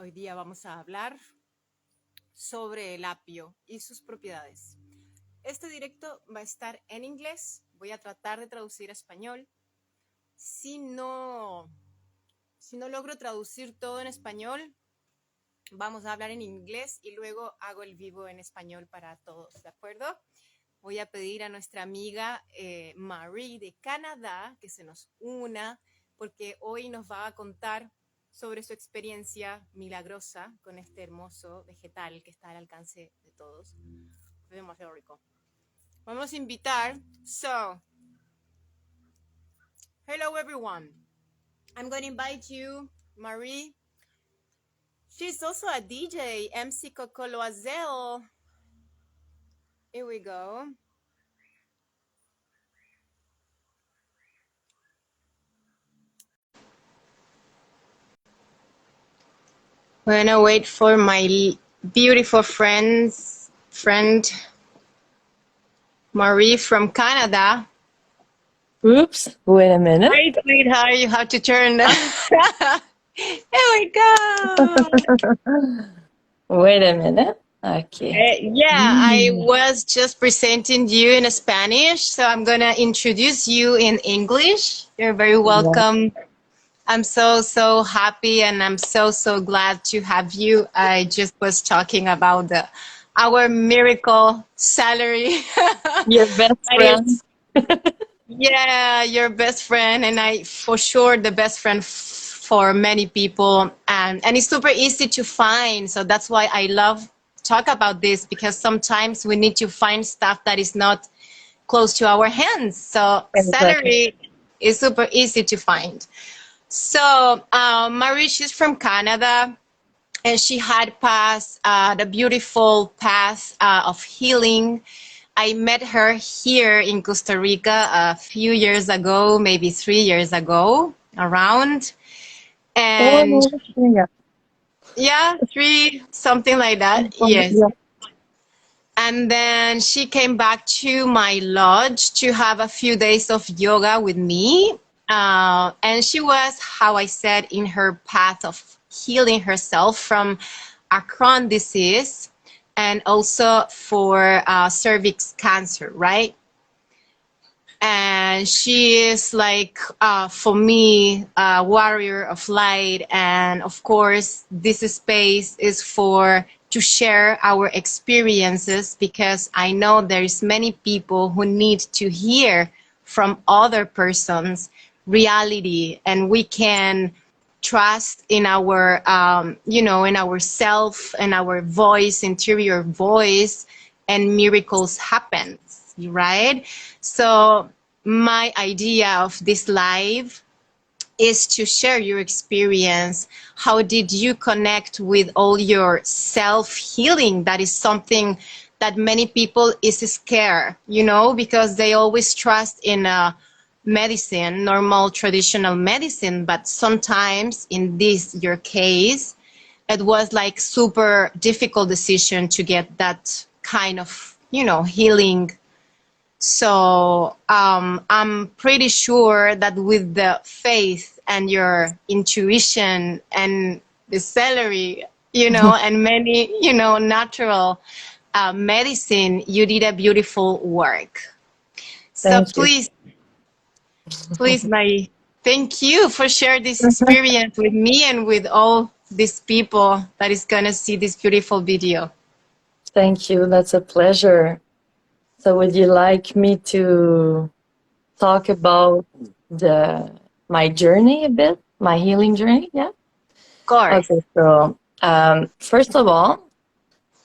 Hoy día vamos a hablar sobre el apio y sus propiedades. Este directo va a estar en inglés. Voy a tratar de traducir a español. Si no logro traducir todo en español, vamos a hablar en inglés y luego hago el vivo en español para todos, ¿de acuerdo? Voy a pedir a nuestra amiga Marie de Canadá que se nos una, porque hoy nos va a contar sobre su experiencia milagrosa con este hermoso vegetal que está al alcance de todos. Es demasiado rico. Vamos a invitar. So, hello everyone. I'm going to invite you, Marie. She's also a DJ, MC Cocoloazel. Here we go. We're gonna wait for my beautiful friend Marie from Canada. Oops, wait a minute. Wait, how you have to turn the... Here we go. Wait a minute. Okay. I was just presenting you in Spanish, so I'm gonna introduce you in English. You're very welcome. Yeah. I'm so happy, and I'm so glad to have you. I just was talking about our miracle celery. Your best friend. Yeah, your best friend, and I for sure the best friend for many people, and it's super easy to find. So that's why I love talk about this, because sometimes we need to find stuff that is not close to our hands. So celery is super easy to find. So Marie, she's from Canada, and she had passed the beautiful path of healing. I met her here in Costa Rica a few years ago, maybe 3 years ago, around. And yeah, 3, something like that. Yes. Yeah. And then she came back to my lodge to have a few days of yoga with me. And she was, how I said, in her path of healing herself from a Crohn's disease and also for cervix cancer, right? And she is like, for me, a warrior of light. And of course, this space is to share our experiences, because I know there's many people who need to hear from other persons reality, and we can trust in our, in ourself and our voice, interior voice, and miracles happen, right? So my idea of this live is to share your experience. How did you connect with all your self-healing? That is something that many people is scared, because they always trust in medicine, normal traditional medicine, but sometimes in your case, it was like super difficult decision to get that kind of, healing. So I'm pretty sure that with the faith and your intuition and the celery, and many, natural medicine, you did a beautiful work. So please, Marie, thank you for sharing this experience with me and with all these people that is going to see this beautiful video. Thank you. That's a pleasure. So would you like me to talk about my journey a bit, my healing journey? Yeah? Of course. Okay, so first of all,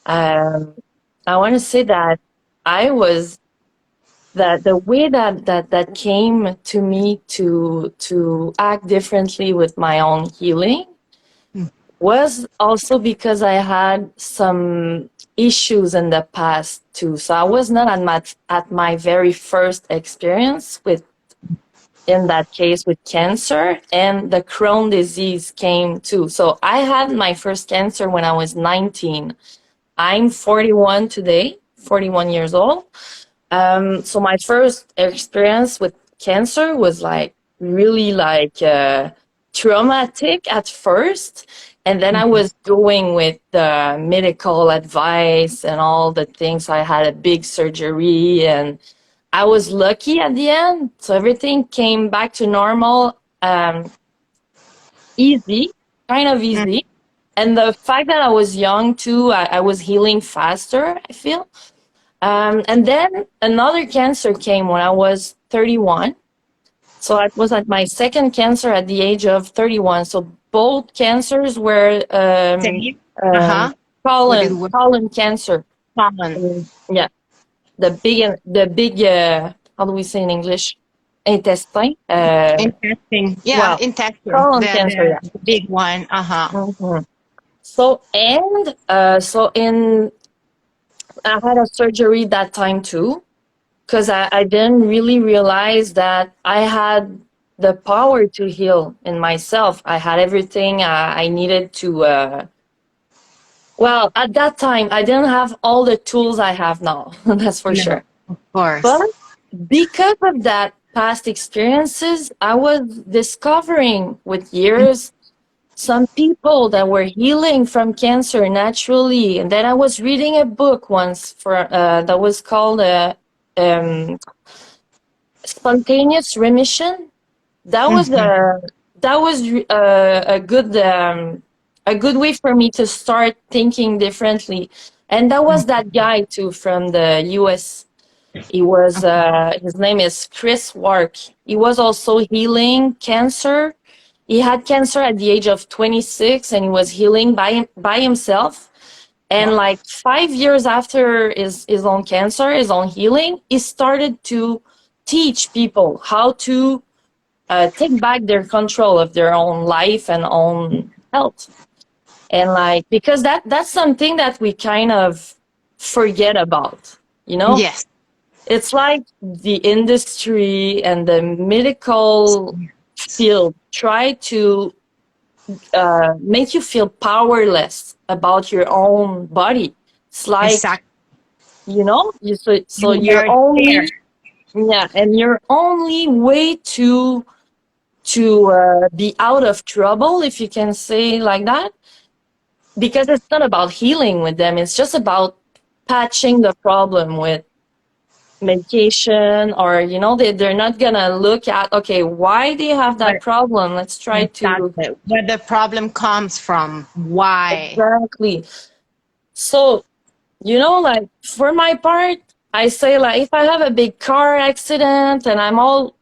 I want to say that the way that came to me to act differently with my own healing was also because I had some issues in the past too. So I was not at my very first experience in that case with cancer, and the Crohn's disease came too. So I had my first cancer when I was 19. I'm 41 today, 41 years old. So my first experience with cancer was really traumatic at first, And then I was going with the medical advice and all the things. I had a big surgery and I was lucky at the end. So everything came back to normal, easy, kind of easy. And the fact that I was young too, I was healing faster, I feel. And then another cancer came when I was 31. So I was at my second cancer at the age of 31. So both cancers were Same. Uh-huh. What did we- colon cancer. Colon. Yeah, the big how do we say in English? Intestine. Intestine. Yeah, Well, intestine. colon cancer. Yeah. The big one. Uh-huh. Mm-hmm. So I had a surgery that time too, because I didn't really realize that I had the power to heal in myself. I had everything I needed to. Well, at that time, I didn't have all the tools I have now. That's for No, sure. of course. But because of that past experiences, I was discovering with years some people that were healing from cancer naturally. And then I was reading a book once for that was called Spontaneous Remission. That was a good way for me to start thinking differently. And that was that guy too from the US. He was his name is Chris Wark. He was also healing cancer. He had cancer at the age of 26 and he was healing by himself. And like 5 years after his own cancer, his own healing, he started to teach people how to take back their control of their own life and own health. And like, because that's something that we kind of forget about, you know? Yes. It's like the industry and the medical field try to make you feel powerless about your own body. It's like, Exactly. you know, so You you're are only, there. yeah, and your only way to be out of trouble, if you can say like that, because it's not about healing with them. It's just about patching the problem with medication, or you know, they're not gonna look at, okay, why do you have that But problem, let's try to exactly where the problem comes from. Why? exactly. So you know, like for my part, I say, like, if I have a big car accident and I'm all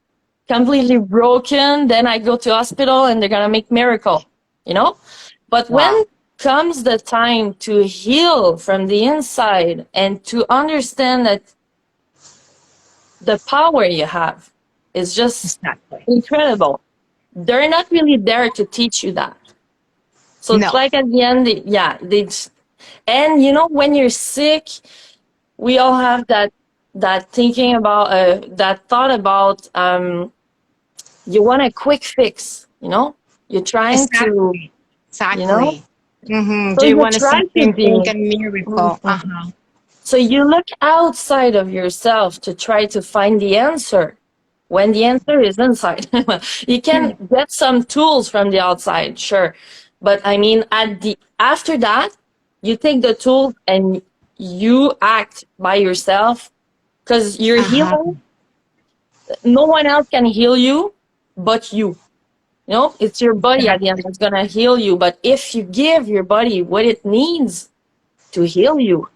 completely broken, then I go to hospital and they're gonna make miracle, you know. But when Wow. comes the time to heal from the inside and to understand that the power you have is just Exactly. incredible, they're not really there to teach you that. So No. it's like at the end, and you know, when you're sick, we all have that thinking about that thought about you want a quick fix, you know, you're trying to, Exactly. you know, Mm-hmm. so Do you you want to try see to something, be a miracle? Uh-huh. so you look outside of yourself to try to find the answer when the answer is inside. You can get some tools from the outside, sure, but I mean, after that, you take the tools and you act by yourself, because you're Uh-huh. healing. No one else can heal you but you. You know, it's your body at the end that's gonna heal you. But if you give your body what it needs to heal you,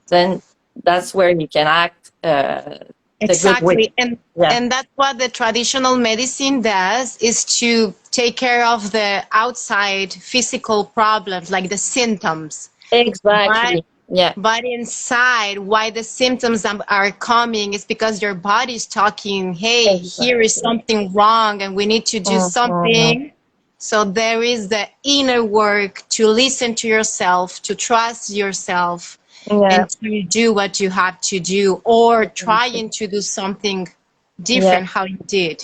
then that's where you can act the good way. Exactly. And Yeah, and that's what the traditional medicine does, is to take care of the outside physical problems, like the symptoms. But exactly. Yeah, but inside, why the symptoms are coming is because your body is talking, hey, here is exactly. something wrong and we need to do Mhm. something. So there is the inner work to listen to yourself, to trust yourself, Yeah, and to do what you have to do, or trying to do something yeah. different how you did.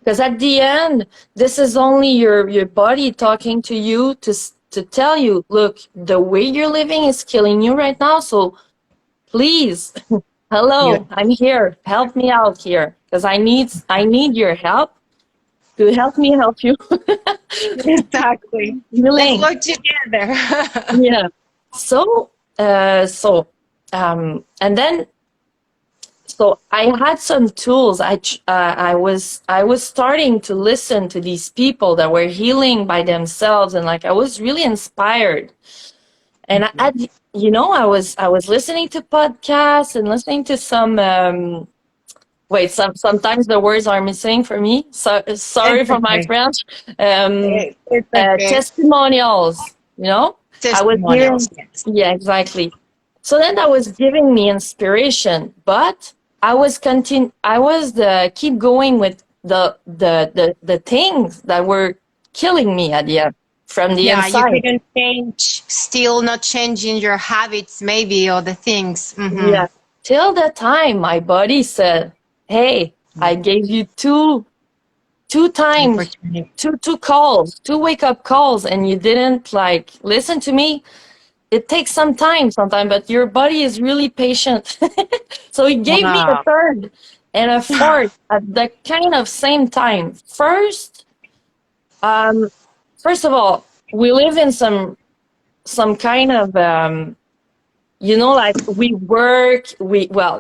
Because at the end, this is only your body talking to you to tell you, look, the way you're living is killing you right now. So please, You, hello, I'm here. Help me out here, because I need your help to help me help you. Exactly. Let's Healing. work together. Yeah. So, and then, so I had some tools. I was starting to listen to these people that were healing by themselves, and like I was really inspired. And I was listening to podcasts and listening to some. Sometimes the words are missing for me. So sorry It's for my okay. French. Um, It's okay. Testimonials. I was Testimonials, hearing. yes. Yeah, exactly. So then that was giving me inspiration, but I was keep going with the things that were killing me at the end from the Yeah, you inside. couldn't change, still not changing your habits, maybe, or the things. Yeah. Till the time my body said, "Hey, I gave you two times, Opportunity. two wake up calls, and you didn't like listen to me." It takes some time sometimes, but your body is really patient. So he gave me a Wow. third and a fourth at the kind of same time. Um, first of all, we live in some kind of like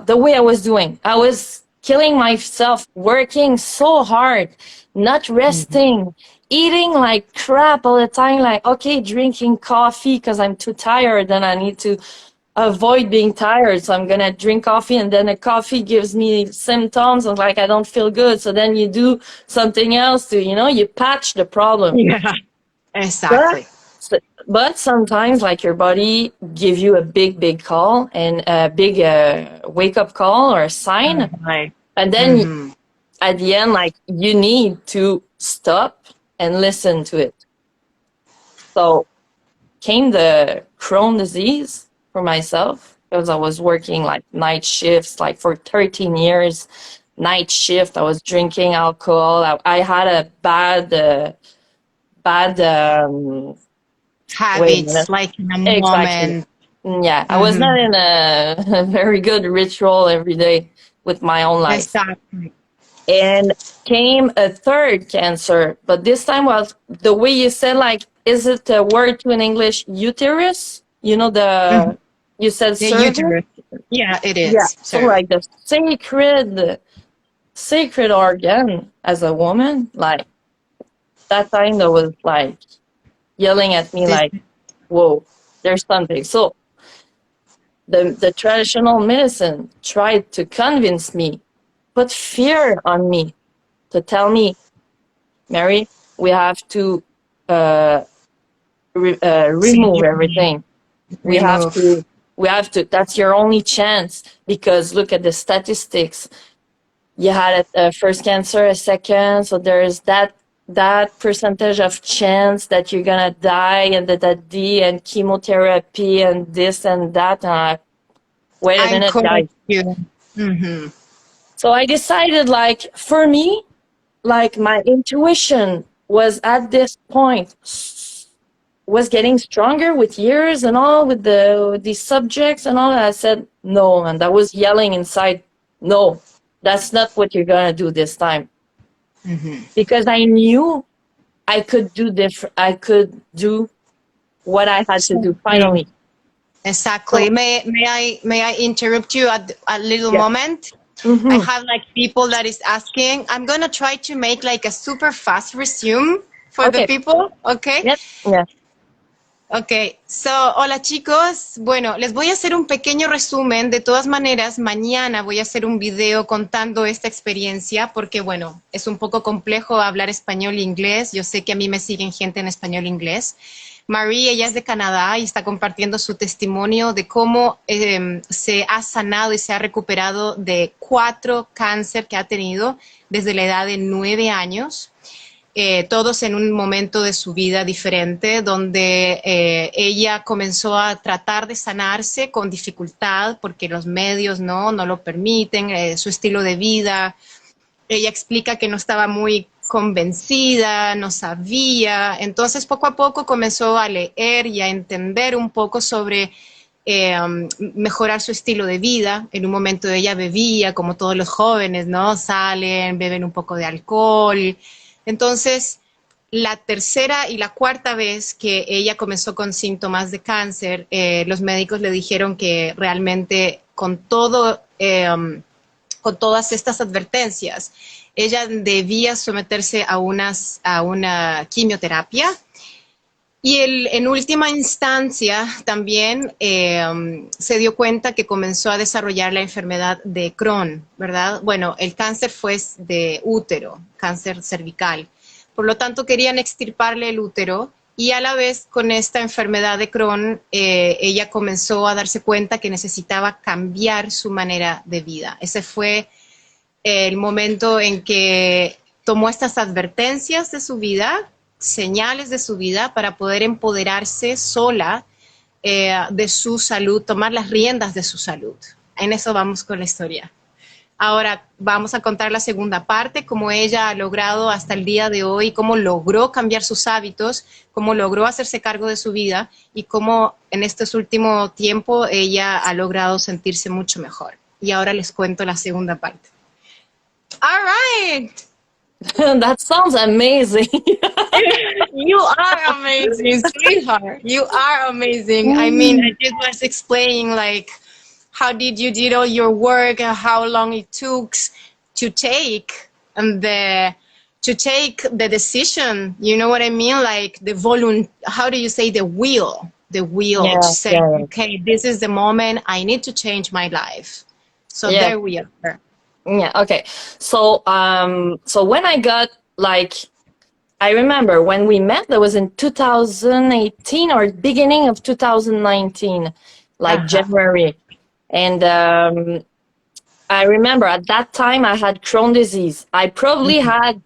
the way I was doing, I was killing myself, working so hard, not resting, eating like crap all the time, like, okay, drinking coffee because I'm too tired, then I need to avoid being tired, so I'm gonna drink coffee, and then the coffee gives me symptoms of like I don't feel good, so then you do something else to you patch the problem. Yeah, But exactly. but sometimes, like, your body give you a big call and a big wake up call or a sign, Right. and then Mm-hmm. at the end, like, you need to stop and listen to it. So came the Crohn disease for myself because I was working like night shifts, like for 13 years. Night shift, I was drinking alcohol. I had a bad. Wait a minute. Habits, like in a Exactly. moment. Yeah, I was not Mm-hmm. in a very good ritual every day with my own life. Exactly. And came a third cancer, but this time was the way you said, like, is it a word to in English, uterus? Mm-hmm. You said The cervix? uterus. Yeah, it Yeah. is. So Sorry. like the sacred organ as a woman, like that time that was like yelling at me This. like, whoa, there's something. So the traditional medicine tried to convince me, put fear on me to tell me, Mary, we have to uh, remove Surgery, everything. We have remove. to, that's your only chance, because look at the statistics. You had a first cancer, a second, so there's that percentage of chance that you're gonna die, and that D and chemotherapy and this and that. Wait a I minute, guys. correct you. Mm-hmm. So I decided, like, for me, like, my intuition was at this point was getting stronger with years and all, with these subjects and all that. I said no, and I was yelling inside, no, that's not what you're gonna do this time, Mm-hmm. because I knew I could do different. I could do what I had to do Something. finally. So Exactly. May I interrupt you at a little yeah. moment? I Mm-hmm. have like people that is asking. I'm gonna try to make like a super fast resume for the Okay. people. Okay. Yep. Yeah. Ok, hola chicos. Bueno, les voy a hacer un pequeño resumen. De todas maneras, mañana voy a hacer un video contando esta experiencia porque, bueno, es un poco complejo hablar español e inglés. Yo sé que a mí me siguen gente en español e inglés. Marie, ella es de Canadá y está compartiendo su testimonio de cómo se ha sanado y se ha recuperado de 4 cáncer que ha tenido desde la edad de 9 años. Todos en un momento de su vida diferente, donde ella comenzó a tratar de sanarse con dificultad porque los medios no lo permiten, su estilo de vida. Ella explica que no estaba muy convencida, no sabía. Entonces, poco a poco comenzó a leer y a entender un poco sobre mejorar su estilo de vida. En un momento ella bebía, como todos los jóvenes, ¿no? Salen, beben un poco de alcohol. Entonces, la tercera y la cuarta vez que ella comenzó con síntomas de cáncer, los médicos le dijeron que realmente con todas estas advertencias, ella debía someterse a una quimioterapia. Y en última instancia también se dio cuenta que comenzó a desarrollar la enfermedad de Crohn, ¿verdad? Bueno, el cáncer fue de útero, cáncer cervical. Por lo tanto, querían extirparle el útero y a la vez con esta enfermedad de Crohn, ella comenzó a darse cuenta que necesitaba cambiar su manera de vida. Ese fue el momento en que tomó estas advertencias de su vida, señales de su vida, para poder empoderarse sola de su salud, tomar las riendas de su salud. En eso vamos con la historia. Ahora vamos a contar la segunda parte, cómo ella ha logrado hasta el día de hoy, cómo logró cambiar sus hábitos, cómo logró hacerse cargo de su vida y cómo en estos últimos tiempos ella ha logrado sentirse mucho mejor. Y ahora les cuento la segunda parte. All right. That sounds amazing. You are amazing, sweetheart. You are amazing. I mean, I just was explaining like how did you do all your work, how long it took to take the decision. You know what I mean? Like how do you say the will Yeah, to say, yeah, yeah. okay, this is the moment I need to change my life. So Yeah. there we are. Yeah, okay. So so when I got, like, I remember when we met, that was in 2018 or beginning of 2019, like January. And I remember at that time I had Crohn's disease. I probably had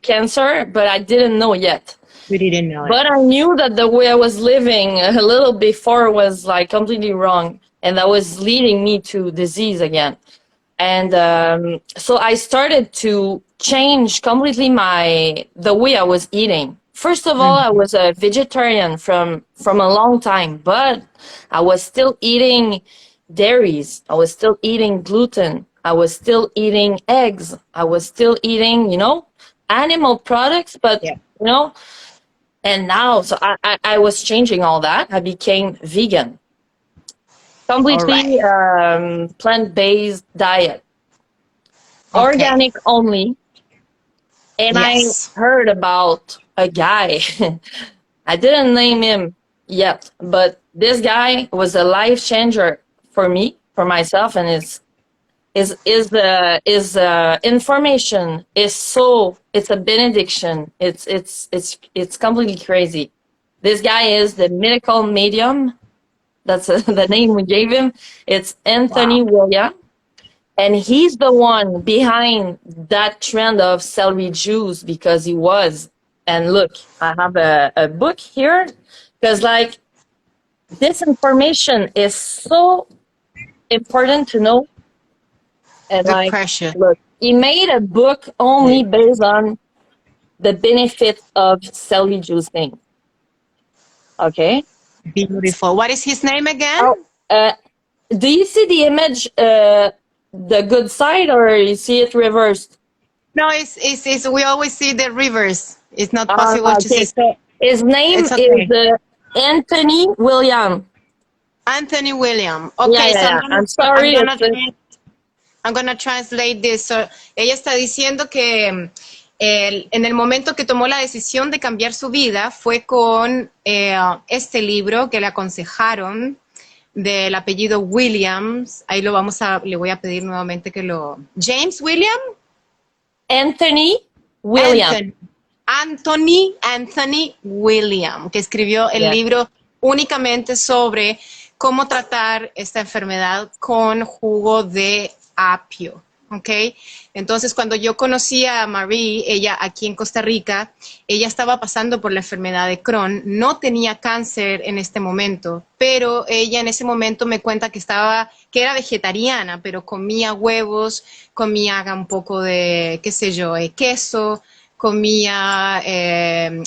cancer, but I didn't know yet. We didn't know it. But I knew that the way I was living a little before was like completely wrong, and that was leading me to disease again. And so I started to change completely the way I was eating. First of all, I was a vegetarian from a long time, but I was still eating dairies. I was still eating gluten. I was still eating eggs. I was still eating, animal products, but, and now, so I was changing all that. I became vegan. Completely plant-based diet. Organic only. And Yes. I heard about a guy. I didn't name him yet, but this guy was a life changer for me, for myself, and his information is it's a benediction. It's completely crazy. This guy is the miracle medium. That's the name we gave him. It's Anthony William. And he's the one behind that trend of celery juice, because he was. And look, I have a book here, because like this information is so important to know. And Good like, pressure. look, he made a book only based on the benefit of celery juicing. Okay. Beautiful. What is his name again? Do you see the image, the good side, or you see it reversed? No, it's we always see the reverse. It's not possible to see. So his name is Anthony William. Anthony William. Okay, Yeah. I'm sorry. I'm gonna translate this. So, ella está diciendo que en el momento que tomó la decisión de cambiar su vida fue con este libro que le aconsejaron, del apellido Williams. Ahí le voy a pedir nuevamente que lo... James William? Anthony William. Anthony William, que escribió el libro únicamente sobre cómo tratar esta enfermedad con jugo de apio. ¿Ok? Entonces, cuando yo conocí a Marie, ella aquí en Costa Rica, ella estaba pasando por la enfermedad de Crohn, no tenía cáncer en este momento, pero ella en ese momento me cuenta que era vegetariana, pero comía huevos, comía un poco de, qué sé yo, queso, comía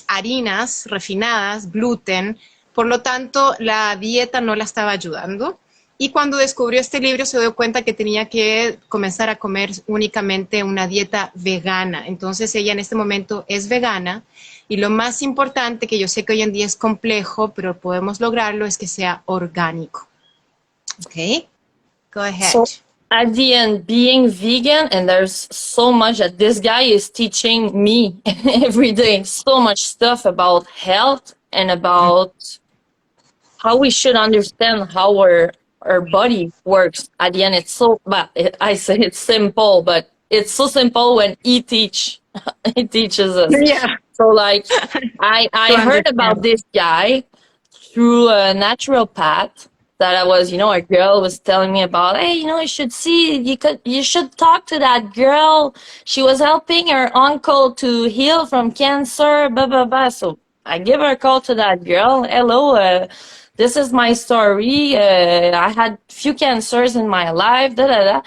harinas refinadas, gluten, por lo tanto, la dieta no la estaba ayudando. Y cuando descubrió este libro se dio cuenta que tenía que comenzar a comer únicamente una dieta vegana. Entonces ella en este momento es vegana y lo más importante, que yo sé que hoy en día es complejo, pero podemos lograrlo, es que sea orgánico. Okay, go ahead. So at the end, being vegan, and there's so much that this guy is teaching me every day, so much stuff about health and about how we should understand how our body works. At the end, it's so, but I say it's simple, but it's so simple when he he teaches us. Yeah. So like, I heard about this guy through a naturopath that I was, a girl was telling me about, hey, you should see, you should talk to that girl. She was helping her uncle to heal from cancer, blah, blah, blah. So I give her a call to that girl. Hello, this is my story. I had few cancers in my life, da, da, da.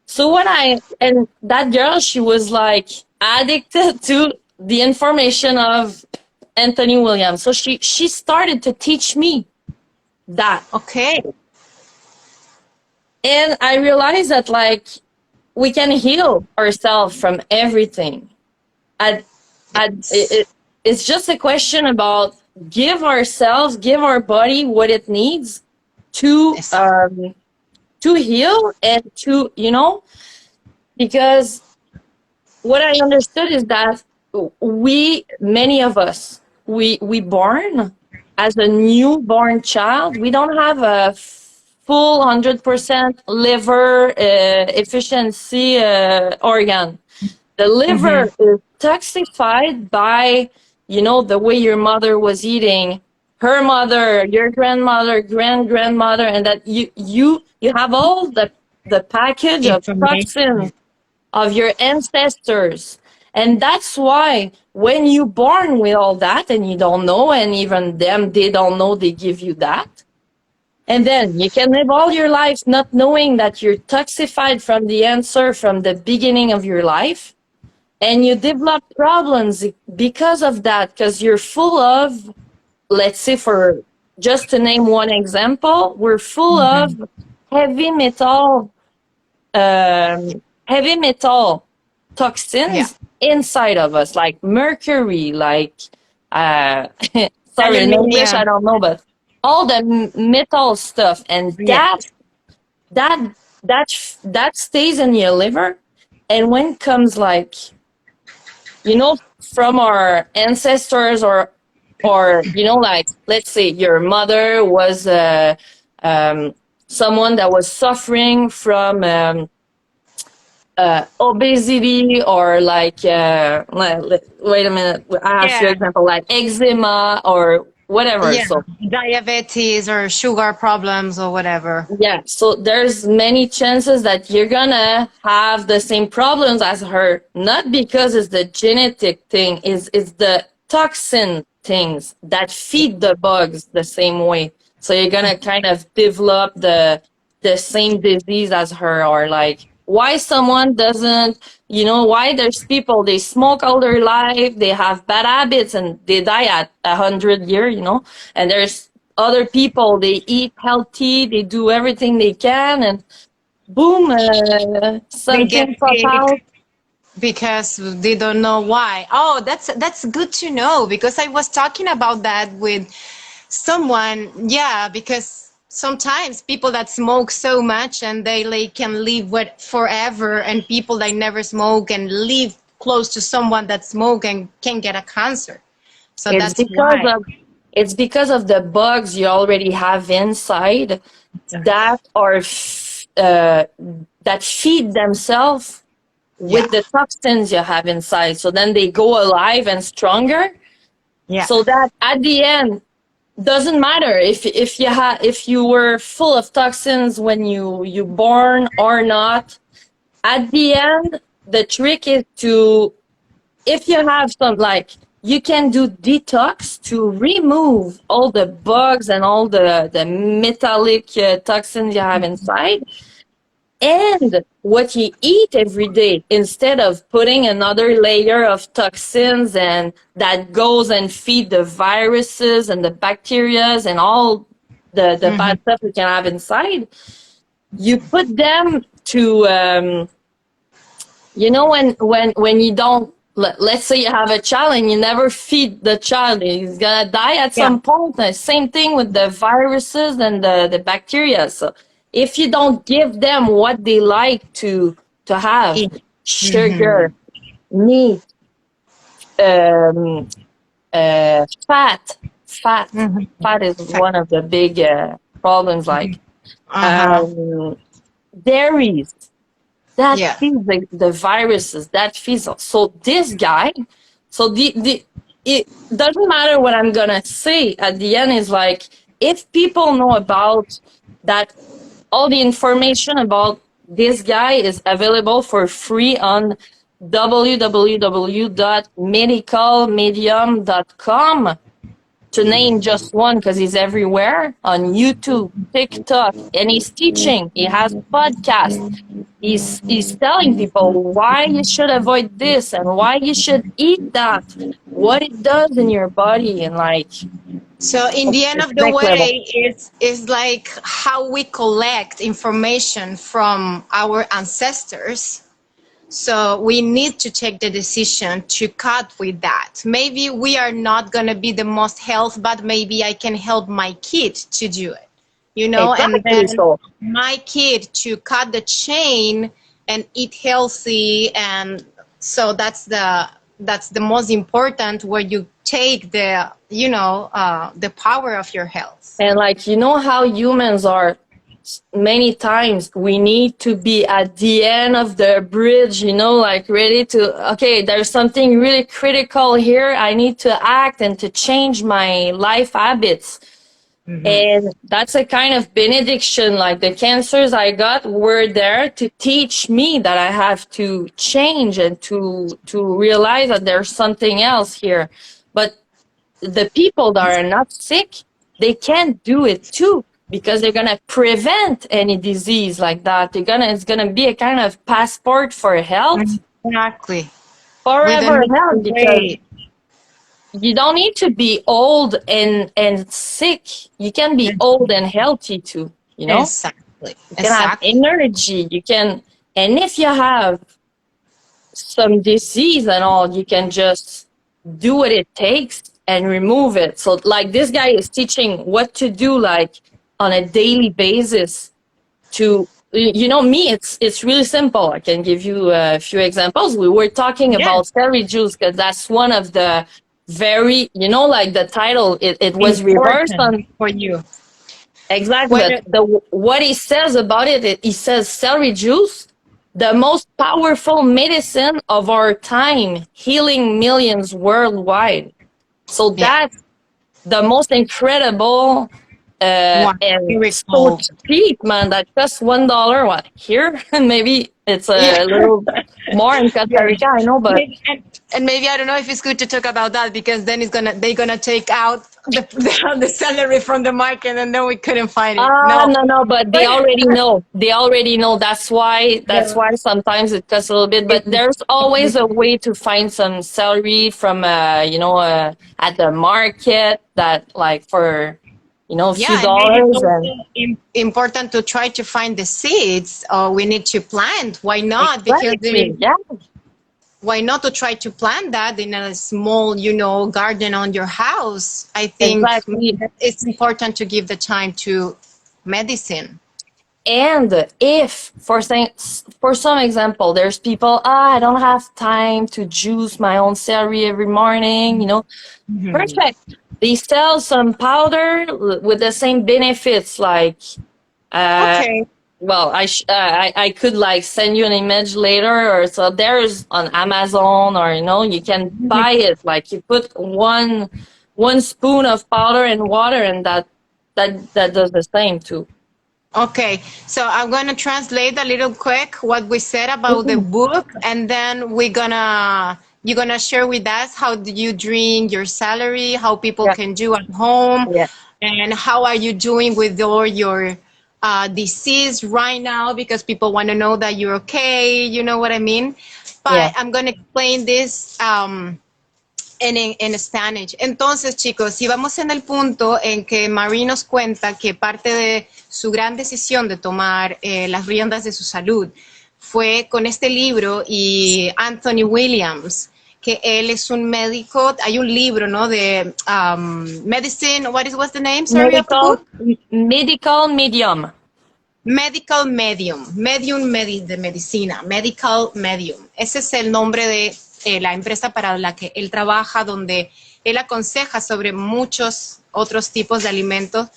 So and that girl, she was like addicted to the information of Anthony Williams. So she started to teach me that. Okay. And I realized that like we can heal ourselves from everything. It's just a question about give our body what it needs to heal and to, because what I understood is that many of us, we born as a newborn child. We don't have a full 100% liver efficiency organ. The liver is toxified by, the way your mother was eating, her mother, your grandmother, grandmother, and that you have all the package of toxins of your ancestors. And that's why when you're born with all that and you don't know, and even they don't know, they give you that. And then you can live all your life not knowing that you're toxified from the answer from the beginning of your life. And you develop problems because of that, because you're full of, let's say, for just to name one example, we're full of heavy metal toxins inside of us, like mercury, like sorry, in English I don't know, but all the metal stuff, and that stays in your liver. And when it comes like, from our ancestors or like, let's say your mother was someone that was suffering from obesity, or like wait a minute, I have your example, like eczema or whatever. So diabetes or sugar problems or whatever. So there's many chances that you're gonna have the same problems as her, not because it's the genetic thing, it's the toxin things that feed the bugs the same way. So you're gonna kind of develop the same disease as her. Or like, why someone doesn't, why there's people, they smoke all their life, they have bad habits, and they die at 100 years, and there's other people, they eat healthy, they do everything they can, and boom, something pops out. Because they don't know why. Oh, that's good to know, because I was talking about that with someone. Yeah, because sometimes people that smoke so much and they can live forever, and people that never smoke and live close to someone that smoke and can get a cancer. So that's why. It's because of the bugs you already have inside that are that feed themselves with the toxins you have inside. So then they go alive and stronger. So that at the end, doesn't matter if you were full of toxins when you born or not. At the end, the trick is to, if you have some, like, you can do detox to remove all the bugs and all the metallic toxins you have inside. And what you eat every day, instead of putting another layer of toxins and that goes and feed the viruses and the bacteria and all the bad stuff we can have inside. You put them to, you know, when you don't, let's say you have a child and you never feed the child, he's gonna die at some point. The same thing with the viruses and the bacteria. So if you don't give them what they like to have, sugar, meat, fat is one of the big problems, like dairies, that feeds the viruses, that feeds. So this guy, so it doesn't matter what I'm gonna say at the end, is like, if people know about that, all the information about this guy is available for free on www.medicalmedium.com, to name just one, because he's everywhere, on YouTube, TikTok, and he's teaching. He has podcasts. He's telling people why you should avoid this and why you should eat that, what it does in your body, and like. So in the end of the way, it's like how we collect information from our ancestors. So we need to take the decision to cut with that. Maybe we are not going to be the most health, but maybe I can help my kid to do it, you know, exactly. And then my kid to cut the chain and eat healthy. And so that's the most important, where you take the, you know, the power of your health. And like, you know how humans are, many times we need to be at the end of the bridge, you know, like ready to, okay, there's something really critical here, I need to act and to change my life habits. And that's a kind of benediction. Like the cancers I got were there to teach me that I have to change and to realize that there's something else here. But the people that are not sick, they can't do it too, because they're gonna prevent any disease like that. It's gonna be a kind of passport for health. Exactly. Forever health, because you don't need to be old and sick. You can be old and healthy too, you know? Exactly. You can have energy. You can, and if you have some disease and all, you can just do what it takes and remove it. So like this guy is teaching what to do, like on a daily basis, to, you know, me, it's really simple. I can give you a few examples. We were talking about celery juice, because that's one of the very, you know, like the title, it was reversed on for you. Exactly. But what he says about it, he says celery juice, the most powerful medicine of our time, healing millions worldwide. So that's the most incredible and so cheap, man. That costs $1. What here? Maybe it's a little more in Costa Rica, I know, but and maybe I don't know if it's good to talk about that, because then they're gonna take out the celery from the market, and then we couldn't find it. No, but they already know. They already know. That's why sometimes it costs a little bit, but there's always a way to find some celery from you know, at the market, that like for, you know, a few dollars. And important to try to find the seeds, or we need to plant. Why not? Exactly. Because why not to try to plant that in a small, you know, garden on your house? I think it's important to give the time to medicine. And if, for some example, there's people, I don't have time to juice my own celery every morning, you know, perfect. They sell some powder with the same benefits, like, well, I could like send you an image later, or so there's on Amazon, or, you know, you can buy it. Like you put one spoon of powder in water, and that does the same too. Okay, so I'm gonna translate a little quick what we said about the book, and then you're gonna share with us how do you drink your celery, how people can do at home, and how are you doing with all your disease right now, because people want to know that you're okay, you know what I mean? But I'm going to explain this en Spanish. Entonces, chicos, si vamos en el punto en que Marie nos cuenta que parte de su gran decisión de tomar las riendas de su salud fue con este libro y Anthony Williams, que él es un médico, hay un libro, ¿no? De medicine, what's the name? Sorry, medical medium. Medical medium, de medicina, medical medium. Ese es el nombre de la empresa para la que él trabaja, donde él aconseja sobre muchos otros tipos de alimentos.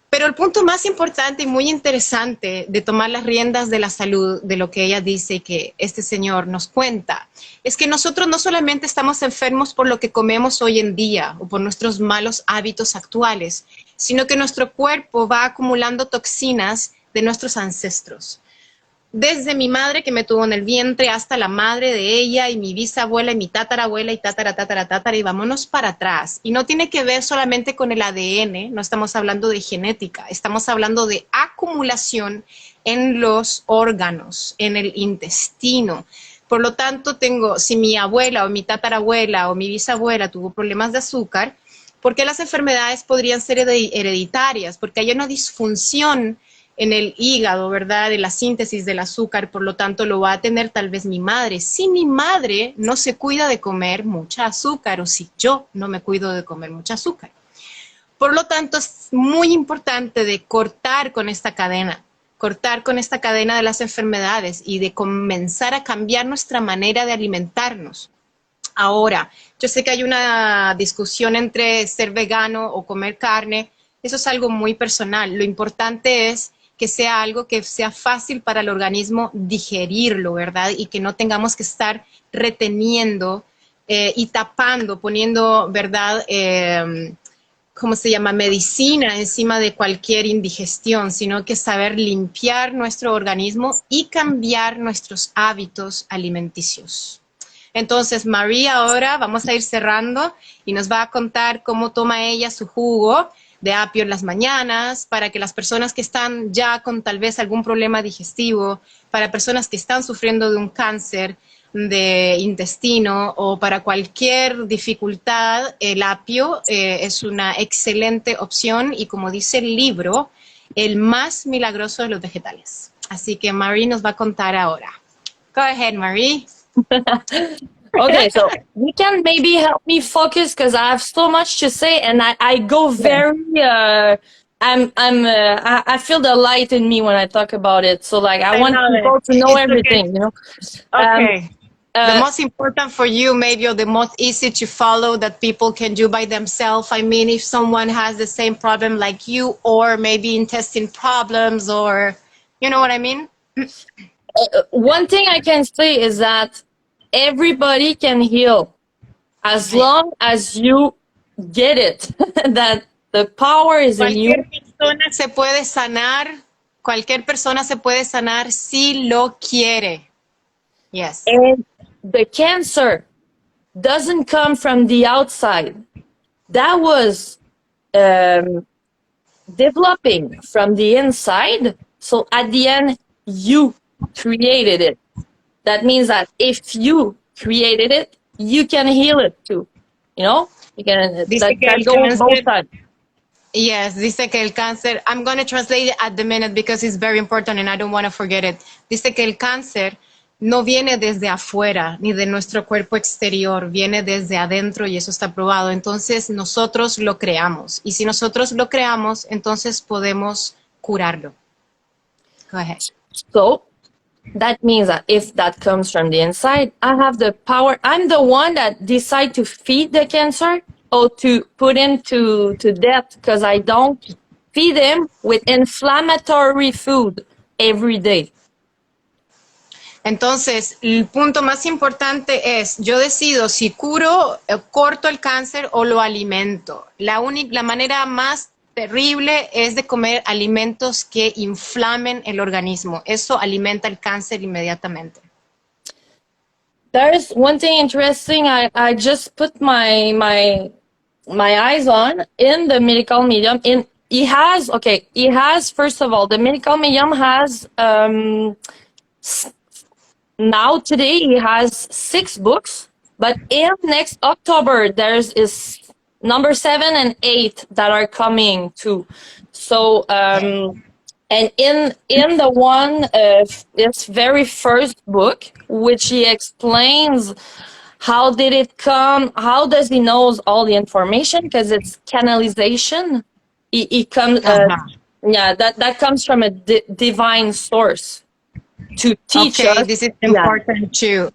Pero el punto más importante y muy interesante de tomar las riendas de la salud, de lo que ella dice y que este señor nos cuenta, es que nosotros no solamente estamos enfermos por lo que comemos hoy en día o por nuestros malos hábitos actuales, sino que nuestro cuerpo va acumulando toxinas de nuestros ancestros. Desde mi madre que me tuvo en el vientre hasta la madre de ella y mi bisabuela y mi tatarabuela y tatara y vámonos para atrás. Y no tiene que ver solamente con el ADN, no estamos hablando de genética, estamos hablando de acumulación en los órganos, en el intestino. Por lo tanto, si mi abuela o mi tatarabuela o mi bisabuela tuvo problemas de azúcar, ¿por qué las enfermedades podrían ser hereditarias? Porque hay una disfunción en el hígado, ¿verdad? De la síntesis del azúcar, por lo tanto lo va a tener tal vez mi madre. Si mi madre no se cuida de comer mucha azúcar o si yo no me cuido de comer mucha azúcar. Por lo tanto, es muy importante de cortar con esta cadena de las enfermedades y de comenzar a cambiar nuestra manera de alimentarnos. Ahora, yo sé que hay una discusión entre ser vegano o comer carne, eso es algo muy personal. Lo importante es que sea algo que sea fácil para el organismo digerirlo, ¿verdad? Y que no tengamos que estar reteniendo y tapando, poniendo, ¿verdad? ¿Cómo se llama? Medicina encima de cualquier indigestión, sino que saber limpiar nuestro organismo y cambiar nuestros hábitos alimenticios. Entonces, María, ahora vamos a ir cerrando y nos va a contar cómo toma ella su jugo de apio en las mañanas, para que las personas que están ya con tal vez algún problema digestivo, para personas que están sufriendo de un cáncer de intestino o para cualquier dificultad, el apio es una excelente opción y como dice el libro, el más milagroso de los vegetales. Así que Marie nos va a contar ahora. Go ahead, Marie. Okay, so you can maybe help me focus because I have so much to say, and I go very. I feel the light in me when I talk about it. So like I want people to know everything, okay. you know. Okay. The most important for you, maybe, or the most easy to follow that people can do by themselves. I mean, if someone has the same problem like you, or maybe intestine problems, or you know what I mean. One thing I can say is that everybody can heal as long as you get it. That the power is in you. Cualquier persona se puede sanar si lo quiere. Yes. And the cancer doesn't come from the outside. That was developing from the inside. So at the end, you created it. That means that if you created it, you can heal it too. You know, you can. That goes both sides. Yes, dice que el cáncer. I'm going to translate it at the minute because it's very important and I don't want to forget it. Dice que el cáncer no viene desde afuera ni de nuestro cuerpo exterior, viene desde adentro y eso está probado. Entonces nosotros lo creamos y si nosotros lo creamos, entonces podemos curarlo. Go ahead. So that means that if that comes from the inside, I have the power. I'm the one that decide to feed the cancer or to put him to death because I don't feed him with inflammatory food every day. Entonces, el punto más importante es, yo decido si curo, corto el cáncer o lo alimento. La manera más terrible es de comer alimentos que inflamen el organismo. Eso alimenta el cáncer inmediatamente. There's one thing interesting. I just put my eyes on in the medical medium. It has first of all, the medical medium has now today he has 6 books But in next October, there's is number 7 and 8 that are coming too. So and in the one this very first book, which he explains how did it come, how does he knows all the information, because it's canalization. It comes yeah, that comes from a divine source to teach Okay, us. this is important too.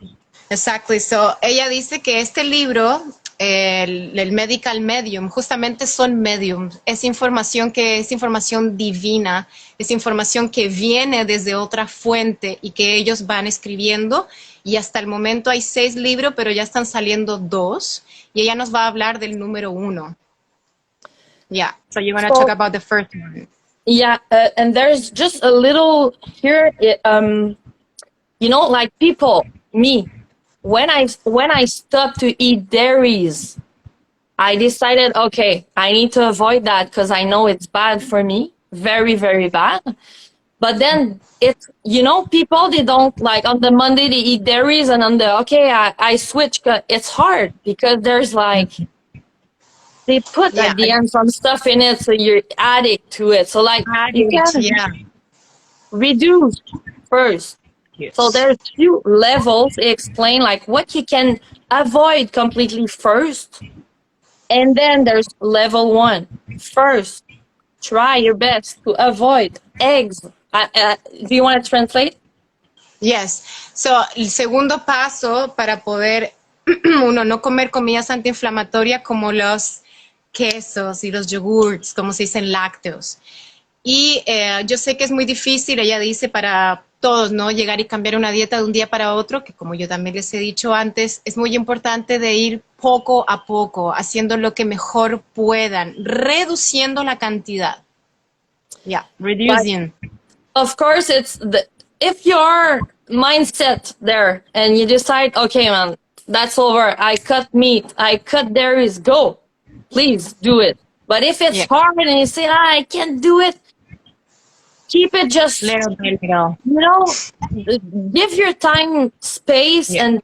Exactly. So, ella dice que este libro, el Medical Medium, justamente son mediums. Es información que es información divina, es información que viene desde otra fuente y que ellos van escribiendo. Y hasta el momento hay 6 libros, pero ya están saliendo 2. Y ella nos va a hablar del número 1. Yeah. So you want to talk about the first one? Yeah, and there's just a little here. You know, like people, me. When I stopped to eat dairies, I decided, okay, I need to avoid that because I know it's bad for me, very, very bad. But then it's, you know, people, they don't like on the Monday they eat dairies and on the, okay, I switch. It's hard because there's like, they put at the end some stuff in it, so you're addict to it. So like, you can reduce first. Yes. So there's few levels explain like what you can avoid completely first, and then there's level 1. First, try your best to avoid eggs. Do you want to translate? Yes. So, el segundo paso para poder uno no comer comidas antiinflamatorias como los quesos y los yogurts, como se dicen lácteos. Y yo sé que es muy difícil, ella dice, para todos, ¿no? Llegar y cambiar una dieta de un día para otro, que como yo también les he dicho antes, es muy importante de ir poco a poco, haciendo lo que mejor puedan, reduciendo la cantidad. Yeah, reducing. But of course, it's if your mindset there and you decide, okay, man, that's over. I cut meat, I cut dairies, go. Please do it. But if it's hard and you say, I can't do it, keep it just little bit, you know, give your time, space, and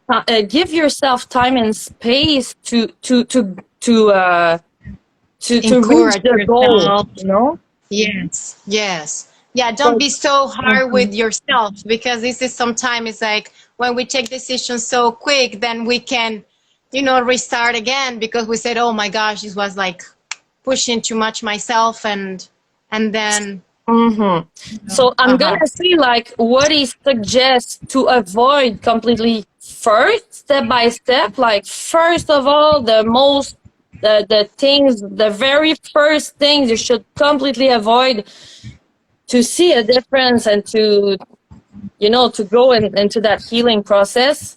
give yourself time and space to reach the goal. You know? Yes, yes. Yeah, don't be so hard with yourself, because this is sometimes it's like when we take decisions so quick, then we can, you know, restart again because we said, oh my gosh, this was like pushing too much myself, and then. So I'm gonna see like what he suggests to avoid completely first, step by step. Like first of all, the things, the very first things you should completely avoid to see a difference and to, you know, to go into that healing process.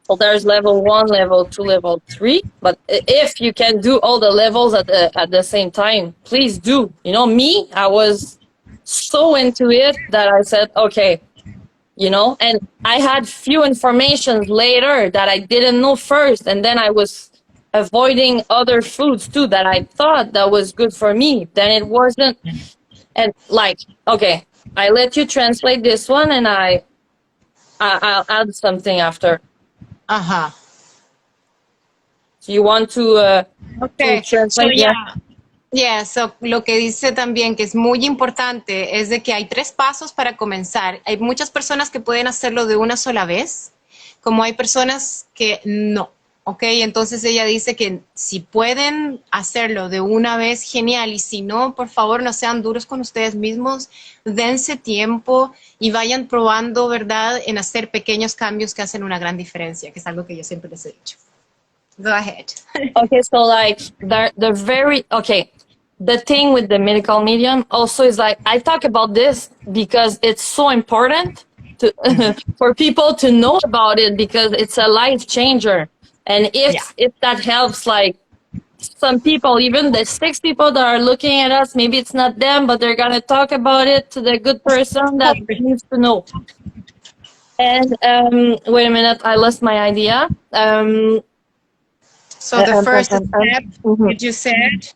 So there's level 1, level 2, level 3. But if you can do all the levels at the same time, please do. You know, me, I was so into it that I said, okay, you know, and I had few information later that I didn't know first. And then I was avoiding other foods too that I thought that was good for me. Then it wasn't. And like, okay, I let you translate this one and I'll add something after. So you want to okay. To translate? Yeah, so lo que dice también que es muy importante es de que hay 3 pasos para comenzar. Hay muchas personas que pueden hacerlo de una sola vez, como hay personas que no, ¿ok? Entonces ella dice que si pueden hacerlo de una vez, genial, y si no, por favor, no sean duros con ustedes mismos, dense tiempo y vayan probando, ¿verdad?, en hacer pequeños cambios que hacen una gran diferencia, que es algo que yo siempre les he dicho. Go ahead. Okay, so like the thing with the medical medium also is like, I talk about this because it's so important to for people to know about it because it's a life changer. And if that helps, like some people, even the 6 people that are looking at us, maybe it's not them, but they're gonna talk about it to the good person that needs to know. And wait a minute, I lost my idea. So the first step, you said?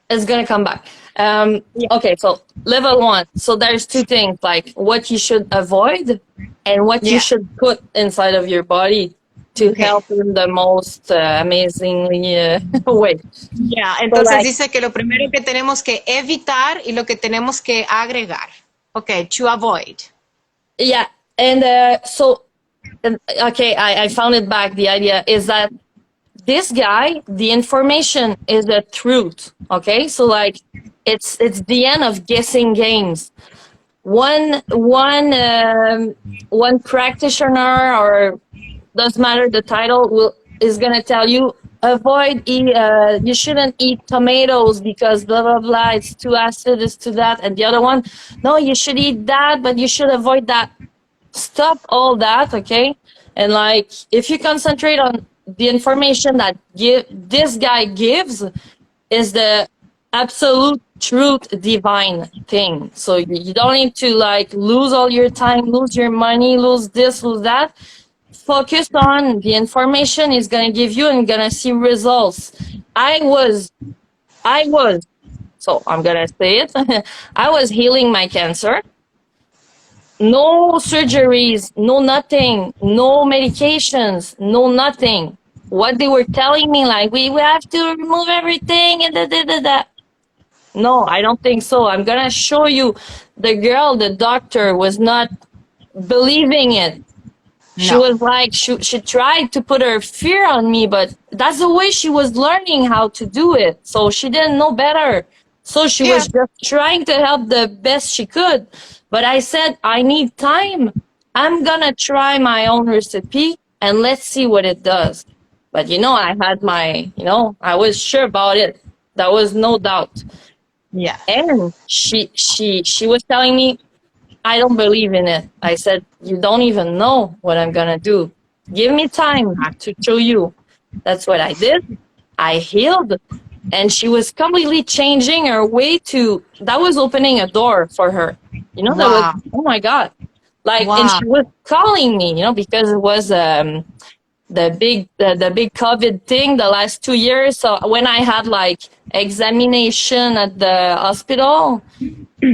It's gonna come back. Yeah. Okay, so level 1. So there's two things, like what you should avoid and what you Yeah. should put inside of your body to Okay. help in the most amazingly way. Ya, So entonces like, dice que lo primero que tenemos que evitar y lo que tenemos que agregar. Okay, to avoid. yeah, and okay, I found it back. The idea is that this guy, the information is the truth. Okay, so like, it's the end of guessing games. One practitioner, or doesn't matter the title, is gonna tell you you shouldn't eat tomatoes because blah blah blah, it's too acid, it's too that, and the other one, no, you should eat that, but you should avoid that. Stop all that, okay? And like, if you concentrate on the information that this guy gives, is the absolute truth, divine thing. So you don't need to like lose all your time, lose your money, lose this, lose that. Focus on the information is going to give you, and going to see results. I was, so I'm going to say it. I was healing my cancer. No surgeries, no nothing, no medications, no nothing. What they were telling me, like, we have to remove everything and da. No, I don't think so. I'm gonna show you. The doctor was not believing it. She No. was like, she tried to put her fear on me, but that's the way she was learning how to do it. So she didn't know better. So she Yeah. was just trying to help the best she could. But I said, I need time. I'm gonna try my own recipe and let's see what it does. But I had I was sure about it. There was no doubt. Yeah. And she was telling me, I don't believe in it. I said, you don't even know what I'm gonna do. Give me time to show you. That's what I did. I healed. And she was completely changing her way that was opening a door for her. That was, Wow. oh my God. Like, and Wow. she was calling me, because it was the big COVID thing the last 2 years. So when I had like examination at the hospital,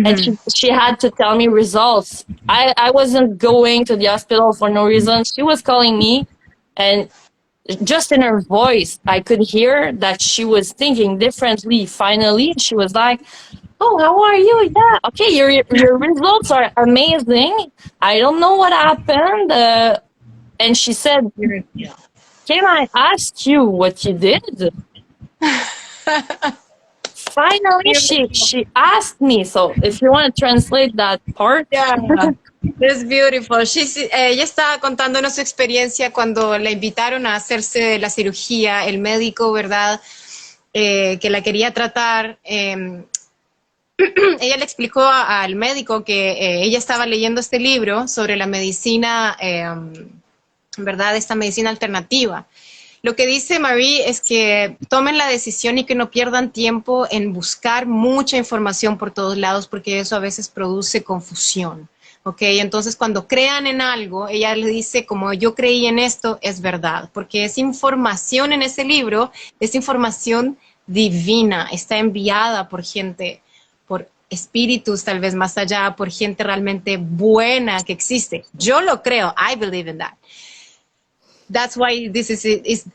and she had to tell me results. I wasn't going to the hospital for no reason. She was calling me, and just in her voice, I could hear that she was thinking differently. Finally, she was like, "Oh, how are you? Yeah, okay, your results are amazing. I don't know what happened." And she said, Yeah. "Can I ask you what you did?" Finally, she asked me. So if you want to translate that part. Yeah. It's beautiful. Ella estaba contándonos su experiencia cuando la invitaron a hacerse la cirugía. El médico, ¿verdad? Que la quería tratar. Ella le explicó al médico que ella estaba leyendo este libro sobre la medicina, ¿verdad? Esta medicina alternativa. Lo que dice Marie es que tomen la decisión y que no pierdan tiempo en buscar mucha información por todos lados, porque eso a veces produce confusión. ¿Ok? Entonces, cuando crean en algo, ella le dice, como yo creí en esto, es verdad, porque es información en ese libro, es información divina, está enviada por gente, por espíritus tal vez más allá, por gente realmente buena que existe. Yo lo creo, I believe in that. That's why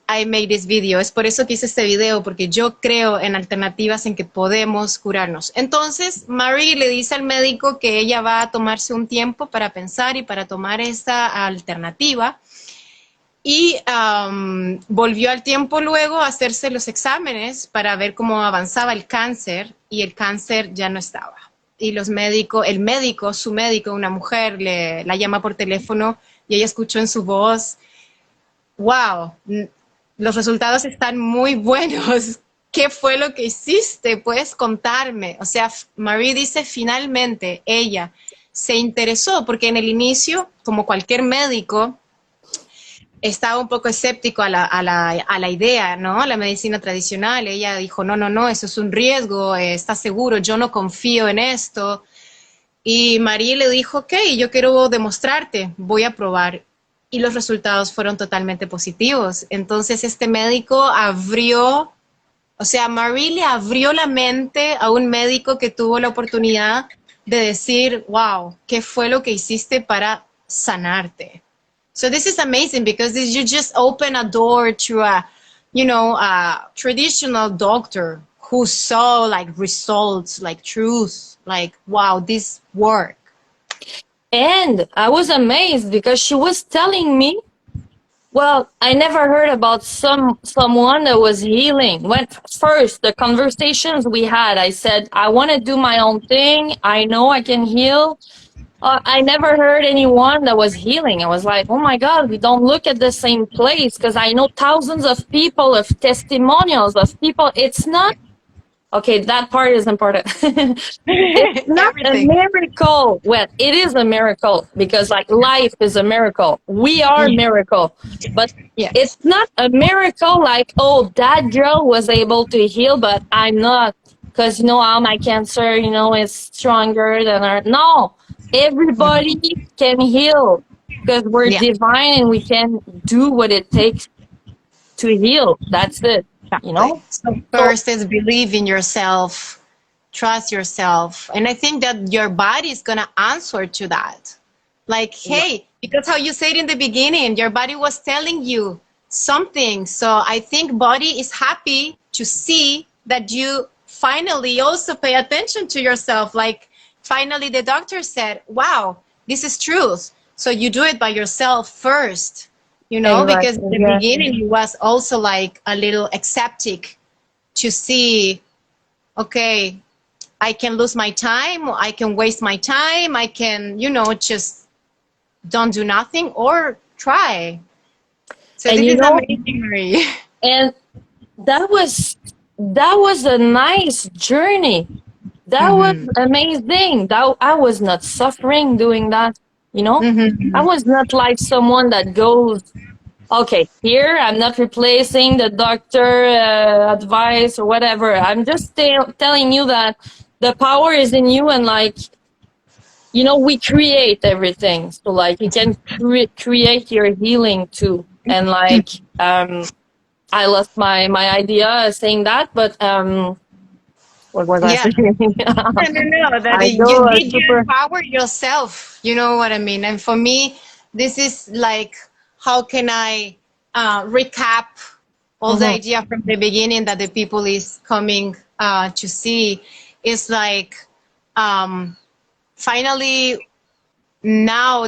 I made this video. Es por eso que hice este video, porque yo creo en alternativas en que podemos curarnos. Entonces, Marie le dice al médico que ella va a tomarse un tiempo para pensar y para tomar esta alternativa. Y volvió al tiempo luego a hacerse los exámenes para ver cómo avanzaba el cáncer, y el cáncer ya no estaba. Y su médico, una mujer, la llama por teléfono y ella escuchó en su voz: wow, los resultados están muy buenos. ¿Qué fue lo que hiciste? ¿Puedes contarme? O sea, Marie dice, finalmente ella se interesó, porque en el inicio, como cualquier médico, estaba un poco escéptico a la idea, ¿no? La medicina tradicional. Ella dijo, no, eso es un riesgo, ¿estás seguro? Yo no confío en esto. Y Marie le dijo, ok, yo quiero demostrarte, voy a probar. Y los resultados fueron totalmente positivos. Entonces este médico abrió O sea, Marie le abrió la mente a un médico que tuvo la oportunidad de decir, wow, ¿qué fue lo que hiciste para sanarte? So this is amazing because you just open a door to a traditional doctor who saw like results, like truth, like, wow, this work. And I was amazed because she was telling me, well, I never heard about someone that was healing. When first the conversations we had, I said, I want to do my own thing. I know I can heal. I never heard anyone that was healing. I was like, oh my God, we don't look at the same place, because I know thousands of people, of testimonials of people. It's not, okay, that part is important. It's not a Everything. miracle. Well, it is a miracle because like life is a miracle. We are a miracle. But Yes. it's not a miracle like, oh, that girl was able to heal, but I'm not. Because, you know, how my cancer, you know, is stronger than her. No, everybody can heal because we're Yeah. divine and we can do what it takes to heal. That's it, you know? So first is believe in yourself, trust yourself. And I think that your body is going to answer to that. Like, hey, because how you said in the beginning, your body was telling you something. So I think body is happy to see that you finally also pay attention to yourself. Like finally the doctor said, wow, this is truth. So you do it by yourself first. You know, because in the beginning it was also like a little acceptic to see, okay, I can lose my time, I can waste my time, I can, you know, just don't do nothing or try. So And this you is know, amazing, Marie. and that was a nice journey. That was amazing. That I was not suffering doing that, you know? I was not like someone that goes, okay, here I'm not replacing the doctor advice or whatever. I'm just telling you that the power is in you, and like, you know, we create everything. So like you can create your healing too. And like, I lost my idea saying that, but what was I Yeah. saying? No, that I you know, did you super. empower yourself. You know what I mean? And for me, this is like, how can I recap all the idea from the beginning that the people is coming to see? Is like, finally, now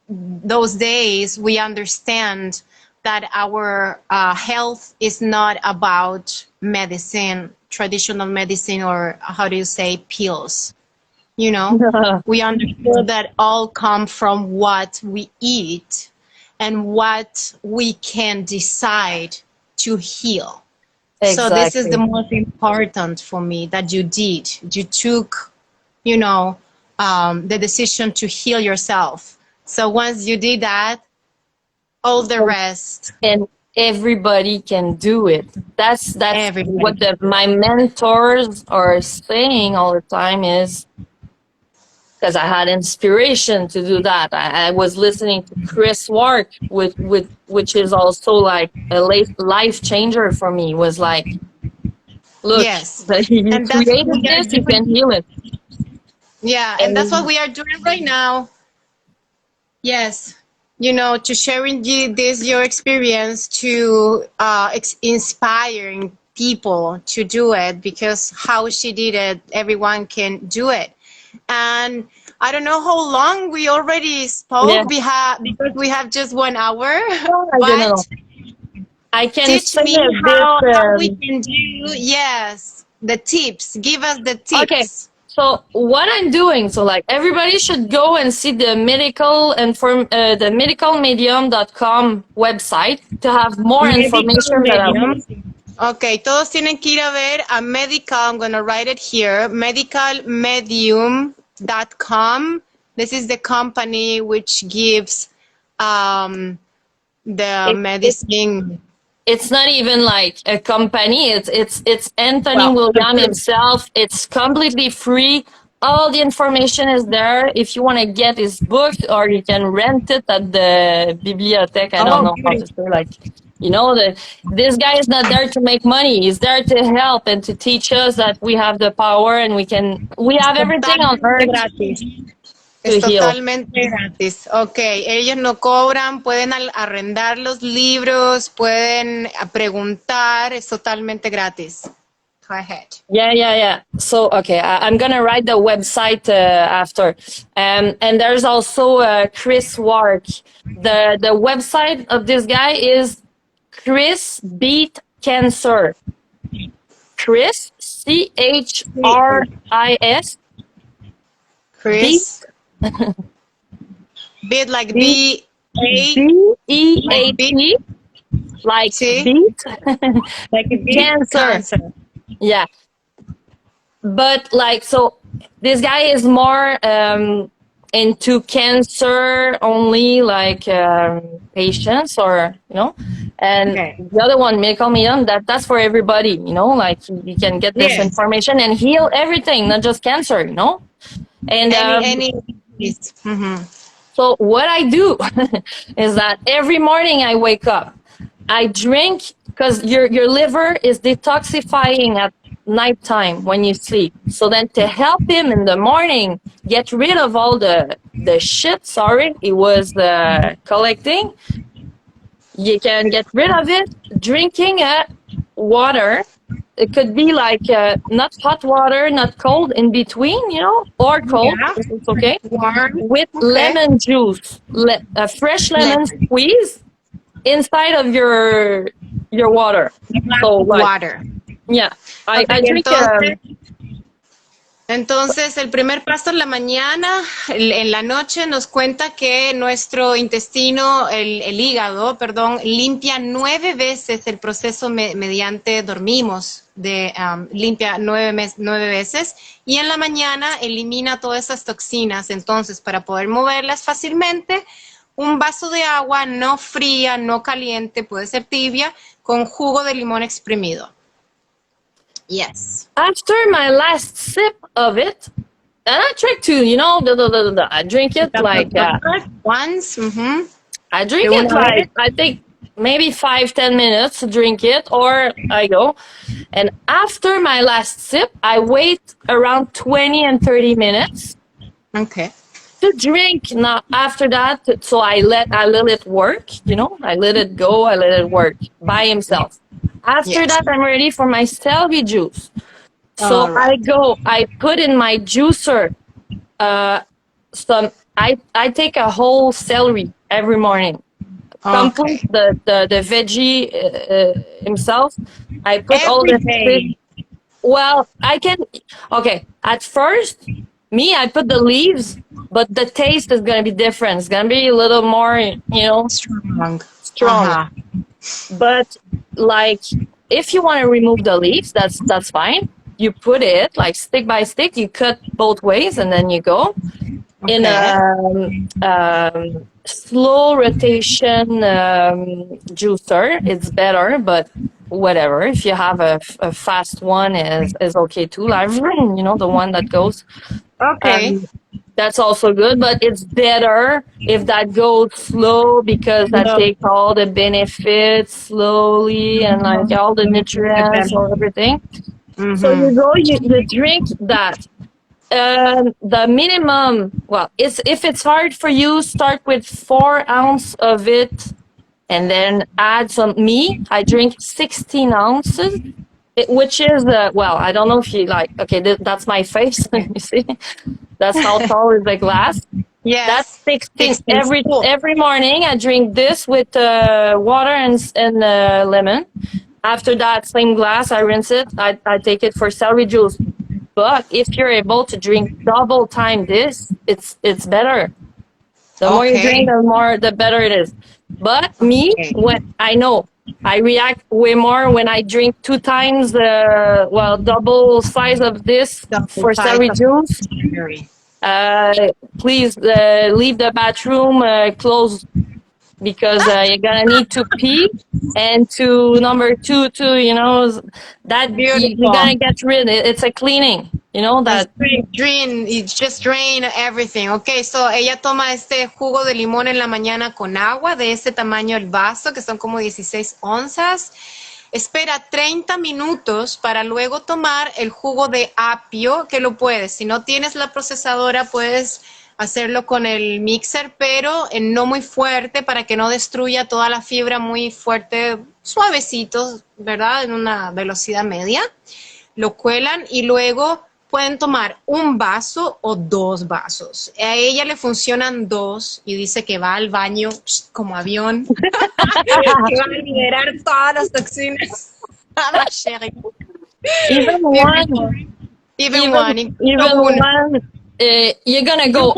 those days we understand that our health is not about medicine, traditional medicine, or how do you say, pills. You know, we understood that all come from what we eat and what we can decide to heal. So this is the most important for me that you did. You took, you know, the decision to heal yourself. So once you did that, all the rest. And everybody can do it. That's Everybody what can do my mentors are saying all the time, is because I had inspiration to do that. I was listening to Chris Wark, which is also like a life changer for me. Was like, look, Yes. you And that's what created we are this, you can doing. heal it. Yeah, and that's what we are doing right now. Yes. You know, to sharing this your experience, to inspiring people to do it, because how she did it, everyone can do it. And I don't know how long we already spoke. Yeah. Because we have just 1 hour. I don't know. But I can teach say me a how we bit. can do. Yes, the tips. Give us the Okay. tips. So what I'm doing, so like everybody should go and see the the medicalmedium.com website to have more Medical information that Medium. Okay, todos tienen que ir a ver a medical, I'm going to write it here, medicalmedium.com. This is the company which gives the medicine. It's not even like a company. It's Anthony William himself. It's completely free. All the information is there. If you want to get his book, or you can rent it at the bibliothèque. I don't know how to say, like, You know, this guy is not there to make money. He's there to help and to teach us that we have the power and we have everything on earth Gratis. to Es heal. totalmente gratis. Ok, ellos no cobran, pueden arrendar los libros, pueden preguntar, es totalmente gratis. Go ahead. Yeah. So, okay, I'm going to write the website after. And there's also Chris Wark. The website of this guy is Chris Beat Cancer. Chris, CHRIS. Chris. Beat like B-E-A-T. Like Sí. beat. Like beat Cancer. Yeah. But like, so this guy is more into cancer only, like patients, or you know, and the other one, Miracle Million, that's for everybody, you know, like you can get this information and heal everything, not just cancer, you know. And so what I do is that every morning I wake up, I drink, because your liver is detoxifying at nighttime when you sleep. So then to help him in the morning get rid of all the shit, he was collecting, you can get rid of it drinking water. It could be like not hot water, not cold, in between, you know, or cold, it's okay. Warm. With lemon juice, fresh lemon squeeze inside of your water. So like, Water. Yeah, I drink. Entonces, el primer paso en la mañana, en la noche nos cuenta que nuestro intestino, el hígado, perdón, limpia 9 veces el proceso mediante dormimos, limpia 9 veces, y en la mañana elimina todas esas toxinas. Entonces, para poder moverlas fácilmente, un vaso de agua no fría, no caliente, puede ser tibia, con jugo de limón exprimido. Yes. After my last sip of it, and I try to, you know, I drink it like once. I drink it like, I think maybe 5-10 minutes to drink it, or I go. And after my last sip, I wait around 20 and 30 minutes. Okay. To drink. Now after that, so I let it work, you know, I let it go, I let it work by himself. After that, I'm ready for my celery juice. So I put in my juicer I take a whole celery every morning. Complete the veggie himself. I put all the. Well, I can. Okay, at first, I put the leaves, but the taste is gonna be different. It's gonna be a little more, you know, strong. But like, if you want to remove the leaves, that's fine. You put it like stick by stick. You cut both ways, and then you go in a slow rotation juicer. It's better, but whatever. If you have a fast one, is okay too. Like, you know, the one that goes. That's also good, but it's better if that goes slow, because that takes all the benefits slowly and like all the nutrients or everything. So you go, you drink that. The minimum, well, if it's hard for you, start with 4 ounces of it, and then add some. I drink 16 ounces. Which is, well, I don't know if you like, okay, that's my face, you see? That's how tall is the glass. Yes. That's 16. Every morning I drink this with water and lemon. After that, same glass, I rinse it. I take it for celery juice. But if you're able to drink double time this, it's better. The more you drink, the better it is. But when I know, I react way more when I drink 2 times double size of this for celery juice. Please leave the bathroom closed, because you're gonna need to pee. and to number two, you know, that you're gonna get rid. It's a cleaning, you know, that. It's just drain everything. Okay, so ella toma este jugo de limón en la mañana con agua, de este tamaño el vaso, que son como 16 onzas. Espera 30 minutos para luego tomar el jugo de apio, que lo puedes. Si no tienes la procesadora, puedes hacerlo con el mixer, pero no muy fuerte para que no destruya toda la fibra, muy fuerte, suavecito, ¿verdad? En una velocidad media. Lo cuelan y luego pueden tomar un vaso o 2 vasos. A ella le funcionan 2 y dice que va al baño como avión, que va a liberar todas las toxinas. Even one. You're gonna go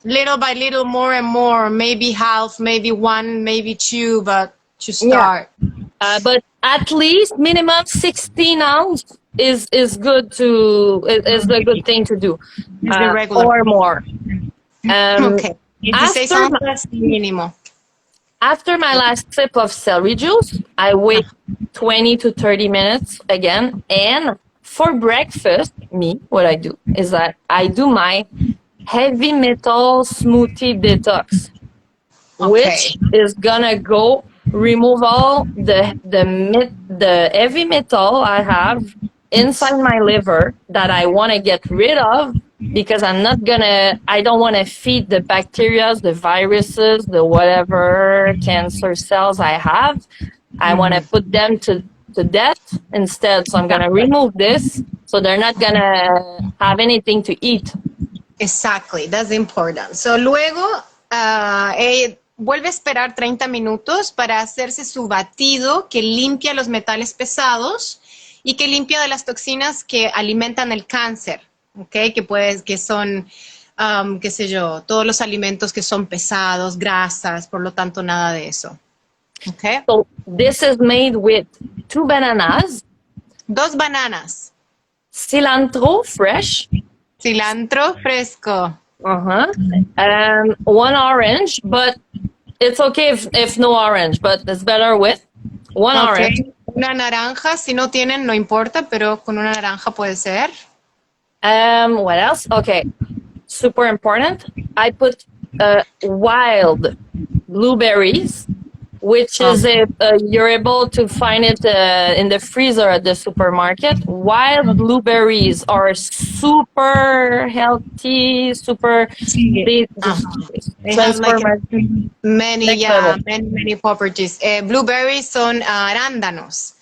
little by little, more and more, maybe half, maybe 1, maybe 2, but to start. Yeah. But at least minimum 16 ounces is good to is the good thing to do, or more. Okay. After my last sip of celery juice, I wait 20 to 30 minutes again, and for breakfast, what I do is that I do my heavy metal smoothie detox, which is gonna go remove all the heavy metal I have inside my liver that I want to get rid of, because I don't want to feed the bacteria, the viruses, the whatever cancer cells I have. I want to put them to death instead. So I'm going to remove this so they're not going to have anything to eat. Exactly, that's important. So luego vuelve a esperar 30 minutos para hacerse su batido que limpia los metales pesados y que limpia de las toxinas que alimentan el cáncer, ¿okay? Que son, qué sé yo, todos los alimentos que son pesados, grasas, por lo tanto, nada de eso. Okay? So this is made with 2 bananas. 2 bananas. Cilantro fresh. Cilantro fresco. 1 orange, but it's okay if no orange, but it's better with 1 orange. Una naranja, si no tienen, no importa, pero con una naranja puede ser. What else? Okay, super important. I put wild blueberries, which is you're able to find it in the freezer at the supermarket. Wild blueberries are super healthy, super. They have like many properties. Blueberries son arándanos.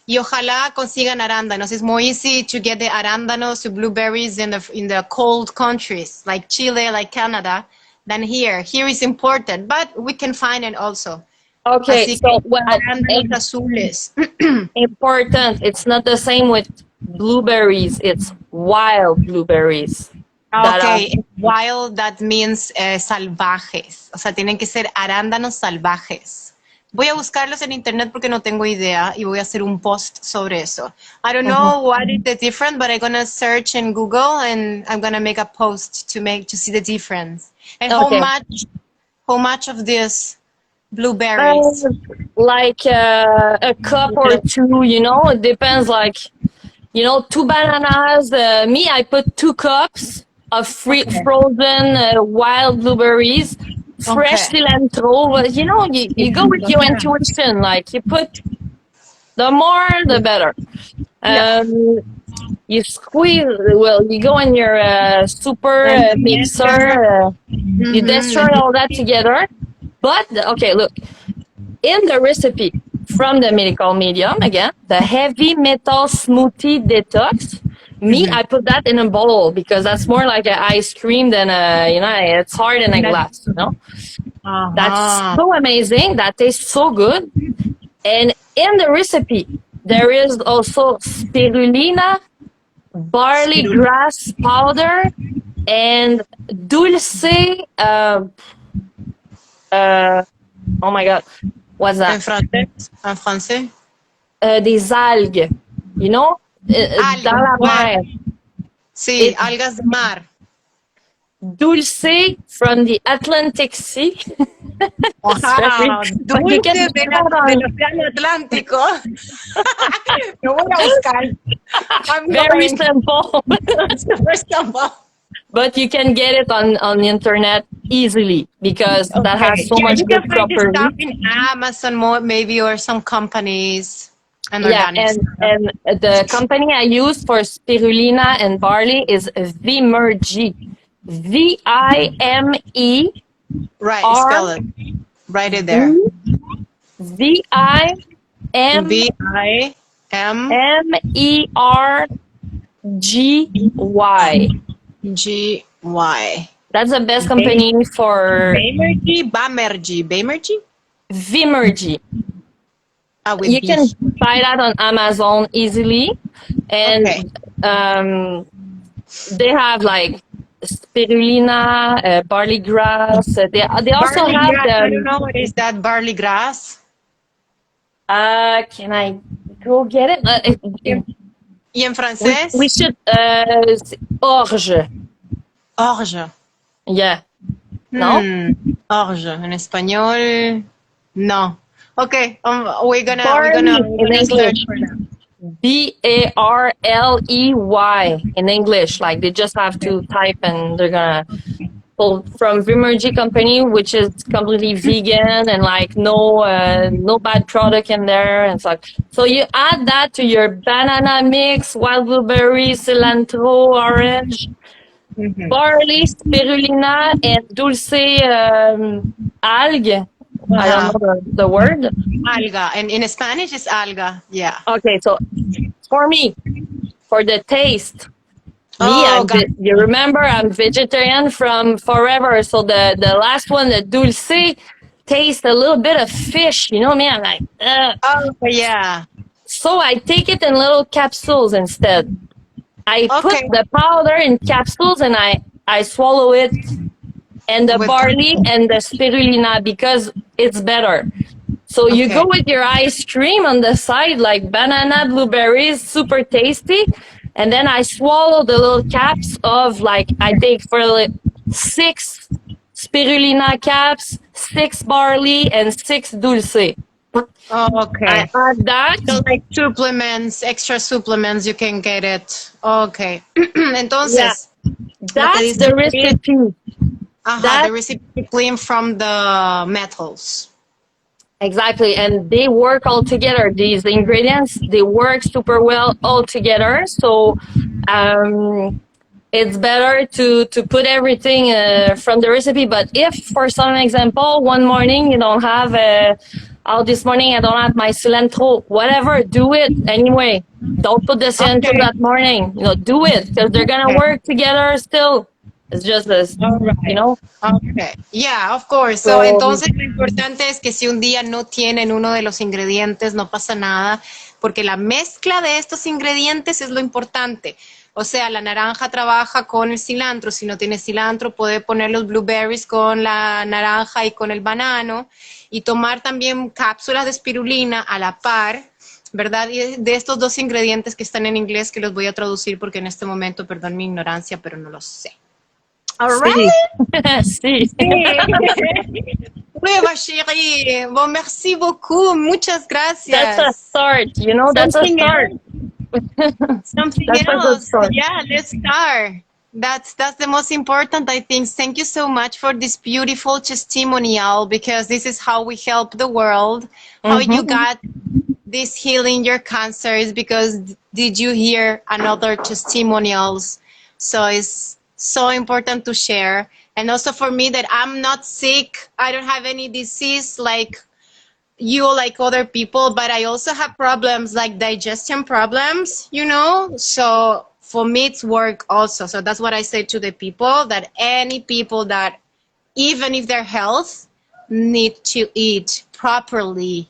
Y ojalá consigan arándanos. It's more easy to get the arándanos to blueberries in the cold countries like Chile, like Canada, than here. Here is important, but we can find it also. Okay, así so arándanos azules. Important. It's not the same with blueberries. It's wild blueberries. Okay, wild, that means salvajes. O sea, tienen que ser arándanos salvajes. Voy a buscarlos en internet porque no tengo idea y voy a hacer un post sobre eso. I don't know what is the difference, but I'm gonna search in Google and I'm gonna make a post to see the difference. And how much of this blueberries? Like a cup or 2, you know, it depends. Like, you know, 2 bananas. I put 2 cups of frozen wild blueberries, fresh cilantro. But you know, you go with your intuition. Like, you put the more, the better. You squeeze. Well, you go in your super mixer. You destroy all that together. But okay, look, in the recipe from the medical medium, again, the heavy metal smoothie detox. I put that in a bowl because that's more like an ice cream than it's hard in a glass, you know. That's so amazing. That tastes so good. And in the recipe, there is also spirulina, barley grass powder, and dulce. Oh my God, what's that? En français? Des algues, you know, dans la mer. Sí, algas de mar. Dulce from the Atlantic Sea. Wow, But you can dulce get that del on Océano Atlántico. Lo voy a buscar. I'm very going. simple. Super simple. But you can get it on the internet easily because that has Okay. so Yeah, much you can good find this stuff properties. in Amazon more, maybe, or some companies and Yeah, organic stuff. and the company I use for spirulina and barley is Vimergy. V-I-M-E-R Right, spell it. Write it there. V-I-M-E-R-G-Y. V-I-M-G-Y. That's the best company for Bamergy. Vimergy. With You B. can buy that on Amazon easily, and Okay. they have like spirulina, barley grass. They also Barley have grass. I don't the. know what is that barley grass. Can I go get it? Y en francés, We should. Orge. orge. Yeah. No. Orge. En español, no. Okay, we're gonna Barley in search English. for that. Barley in English. Like they just have to type and they're gonna pull from Vimergy company, which is completely vegan and like no bad product in there and stuff. So you add that to your banana mix, wild blueberry, cilantro, orange, barley, spirulina, and dulce algue. I don't know the word. Alga. And in Spanish, it's alga. Yeah. Okay, so for me, for the taste, you remember I'm vegetarian from forever. So the last one, the dulce, tastes a little bit of fish. You know me, I'm like, ugh. Oh, yeah. So I take it in little capsules instead. I put the powder in capsules and I swallow it, and the barley and the spirulina because it's better. So you go with your ice cream on the side, like banana, blueberries, super tasty. And then I swallow the little caps of like, I take for like 6 spirulina caps, 6 barley, and 6 dulce. Oh, okay. I add that. So like supplements, extra supplements, you can get it. Okay. Entonces, that's the recipe. The recipe clean from the metals. Exactly, and they work all together. These ingredients, they work super well all together. So it's better to put everything from the recipe. But if, for some example, one morning you don't have this morning I don't have my cilantro, whatever, do it anyway. Don't put the cilantro that morning. Do it because they're gonna work together still. It's just this, you know. Okay. Yeah, of course. So, entonces lo importante es que si un día no tienen uno de los ingredientes, no pasa nada, porque la mezcla de estos ingredientes es lo importante. O sea, la naranja trabaja con el cilantro. Si no tiene cilantro, puede poner los blueberries con la naranja y con el banano. Y tomar también cápsulas de espirulina a la par, ¿verdad? Y de estos 2 ingredientes que están en inglés, que los voy a traducir porque en este momento, perdón mi ignorancia, pero no los sé. All right. Sí. Oui, ma chérie. Bon, merci beaucoup. Muchas gracias. That's a start, that's a start. Something else. Yeah, let's start. That's the most important, I think. Thank you so much for this beautiful testimonial, because this is how we help the world. How you got this healing your cancers, because did you hear another testimonials? So it's so important to share. And also for me, that I'm not sick. I don't have any disease like you, like other people, but I also have problems like digestion problems, So for me, it's work also. So that's what I say to the people, that any people that, even if their health, need to eat properly.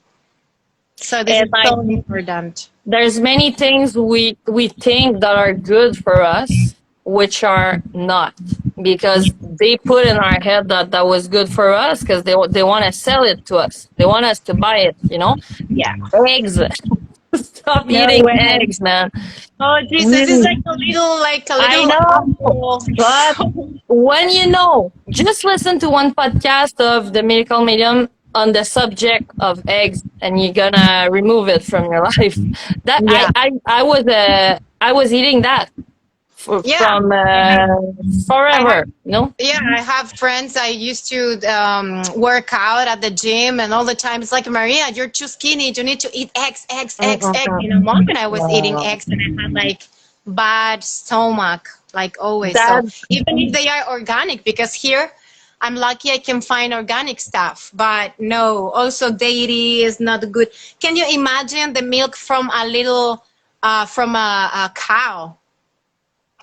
So this is so important. There's many things we think that are good for us, which are not, because they put in our head that was good for us because they want to sell it to us. They want us to buy it, Yeah. Eggs. Stop No eating way. eggs, man. Oh Jesus, it's Really. like a I little know, apple. but when you know, just listen to one podcast of the Miracle Medium on the subject of eggs, and you're gonna remove it from your life. That Yeah. I was eating that Yeah. from I have forever. Yeah, I have friends. I used to work out at the gym, and all the time it's like, Maria, you're too skinny. You need to eat eggs, eggs, eggs, eggs. In a moment, I was eating No, eggs, and I had like bad stomach, like always. So that even if they are organic, because here I'm lucky I can find organic stuff, but no, also dairy is not good. Can you imagine the milk from a little from a cow?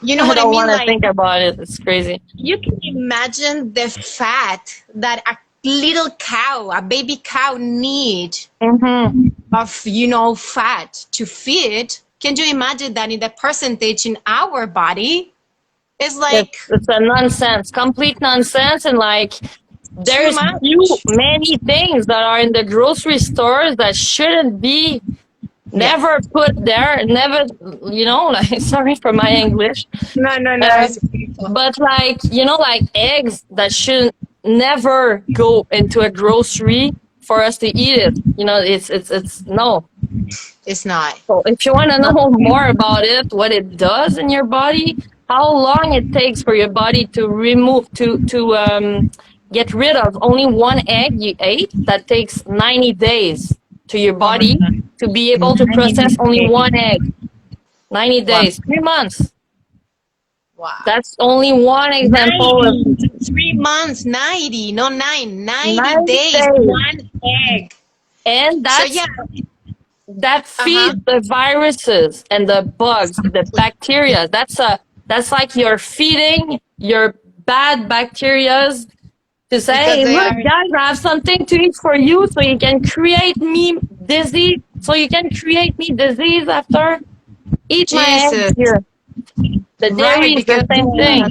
You know I what I don't mean? want to Like, think about it. It's crazy. you can imagine the fat that a little cow, a baby cow, need Mm-hmm. of, fat to feed. Can you imagine that in the percentage in our body? It's like It's a nonsense, complete nonsense, and like too there's too much. many things that are in the grocery stores that shouldn't be Yeah. never put there, never, like sorry for my English, No, no, no. uh, It's beautiful. but like like eggs that shouldn't never go into a grocery for us to eat it. It's no. It's not. So if you want to know more about it, what it does in your body, how long it takes for your body to remove to get rid of only one egg you ate, that takes 90 days to your Oh my body God. to be able to 90 process only one days. egg. 90 Wow. days, 3 months. Wow. That's only one example of 90. 3 months, 90, no 90 90 days, days. one egg. And So yeah. that Uh-huh. feeds the viruses and the bugs, the bacteria. That's like you're feeding your bad bacterias to say, Because hey, they look, are guys, I have something to eat for you, so you can create me disease. So you can create me disease after. Eat my eggs Jesus. here. The Right, dairy is the because same thing.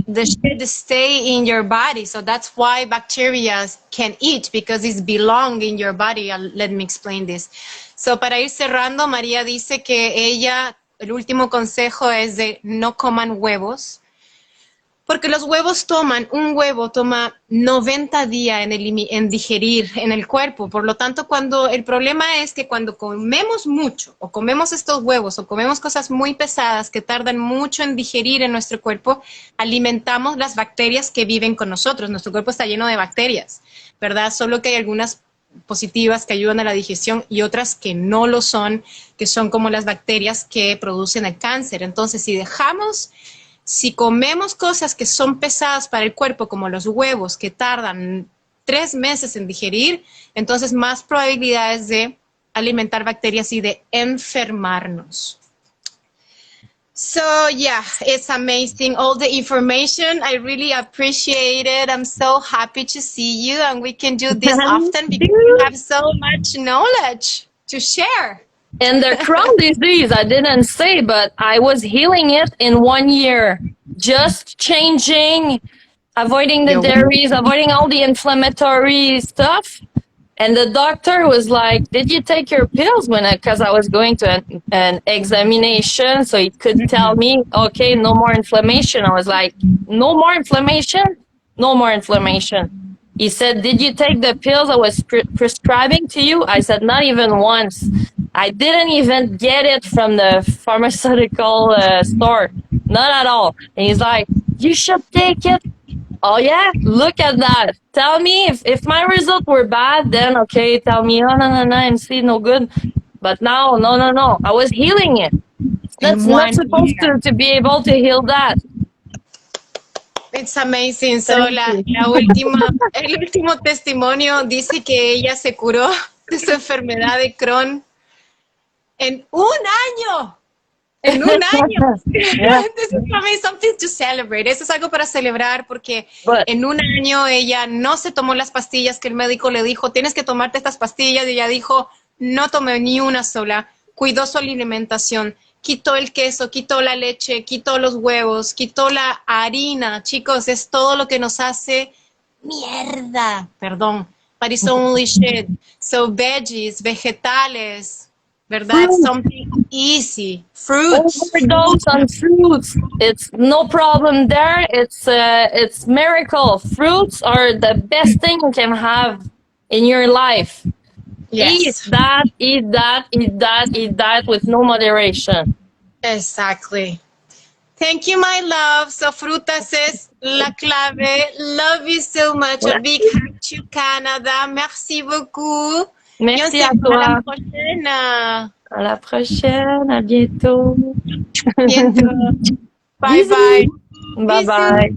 the shit stay in your body. So that's why bacteria can eat, because it's belong in your body. Let me explain this. So para ir cerrando, María dice que el último consejo es de no coman huevos. Porque un huevo toma 90 días en digerir en el cuerpo. Por lo tanto, el problema es que cuando comemos mucho, o comemos estos huevos, o comemos cosas muy pesadas que tardan mucho en digerir en nuestro cuerpo, alimentamos las bacterias que viven con nosotros. Nuestro cuerpo está lleno de bacterias, ¿verdad? Solo que hay algunas positivas que ayudan a la digestión y otras que no lo son, que son como las bacterias que producen el cáncer. Entonces, si comemos cosas que son pesadas para el cuerpo, como los huevos, que tardan 3 meses en digerir, entonces más probabilidades de alimentar bacterias y de enfermarnos. So yeah, it's amazing. All the information, I really appreciate it. I'm so happy to see you, and we can do this often because you have so much knowledge to share. And the Crohn disease, I didn't say, but I was healing it in 1 year. Just changing, avoiding the dairies, avoiding all the inflammatory stuff. And the doctor was like, did you take your pills? Because I was going to an examination, so he could tell me, okay, no more inflammation. I was like, no more inflammation? No more inflammation. He said, did you take the pills I was prescribing to you? I said, not even once. I didn't even get it from the pharmaceutical store. Not at all. And he's like, you should take it. Oh yeah, look at that. Tell me if my results were bad, then okay, tell me, oh no, MC, no good. But now, no. I was healing it. That's not supposed to be able to heal that. It's amazing. So el último testimonio dice que ella se curó de su enfermedad de Crohn en un año. En un año. This is something to celebrate. Eso es algo para celebrar, porque en un año ella no se tomó las pastillas que el médico le dijo, tienes que tomarte estas pastillas, y ella dijo, no tomé ni una sola. Cuidó su alimentación, quitó el queso, quitó la leche, quitó los huevos, quitó la harina. Chicos, es todo lo que nos hace mierda. Perdón. But it's only shit. So veggies, vegetales, ¿verdad? Fruit. Something easy. Fruits. Overdose on fruits. It's no problem there. It's miracle. Fruits are the best thing you can have in your life. Eat Yes, that, eat that, eat that, eat that with no moderation. exactly. Thank you, my love. So frutas es la clave. Love you so much. A big hug to Canada. Merci beaucoup. Et on Merci se à voit à la toi. prochaine. À la prochaine. À bientôt. Bientôt. Bye Bisous. bye. Bye Bisous. bye.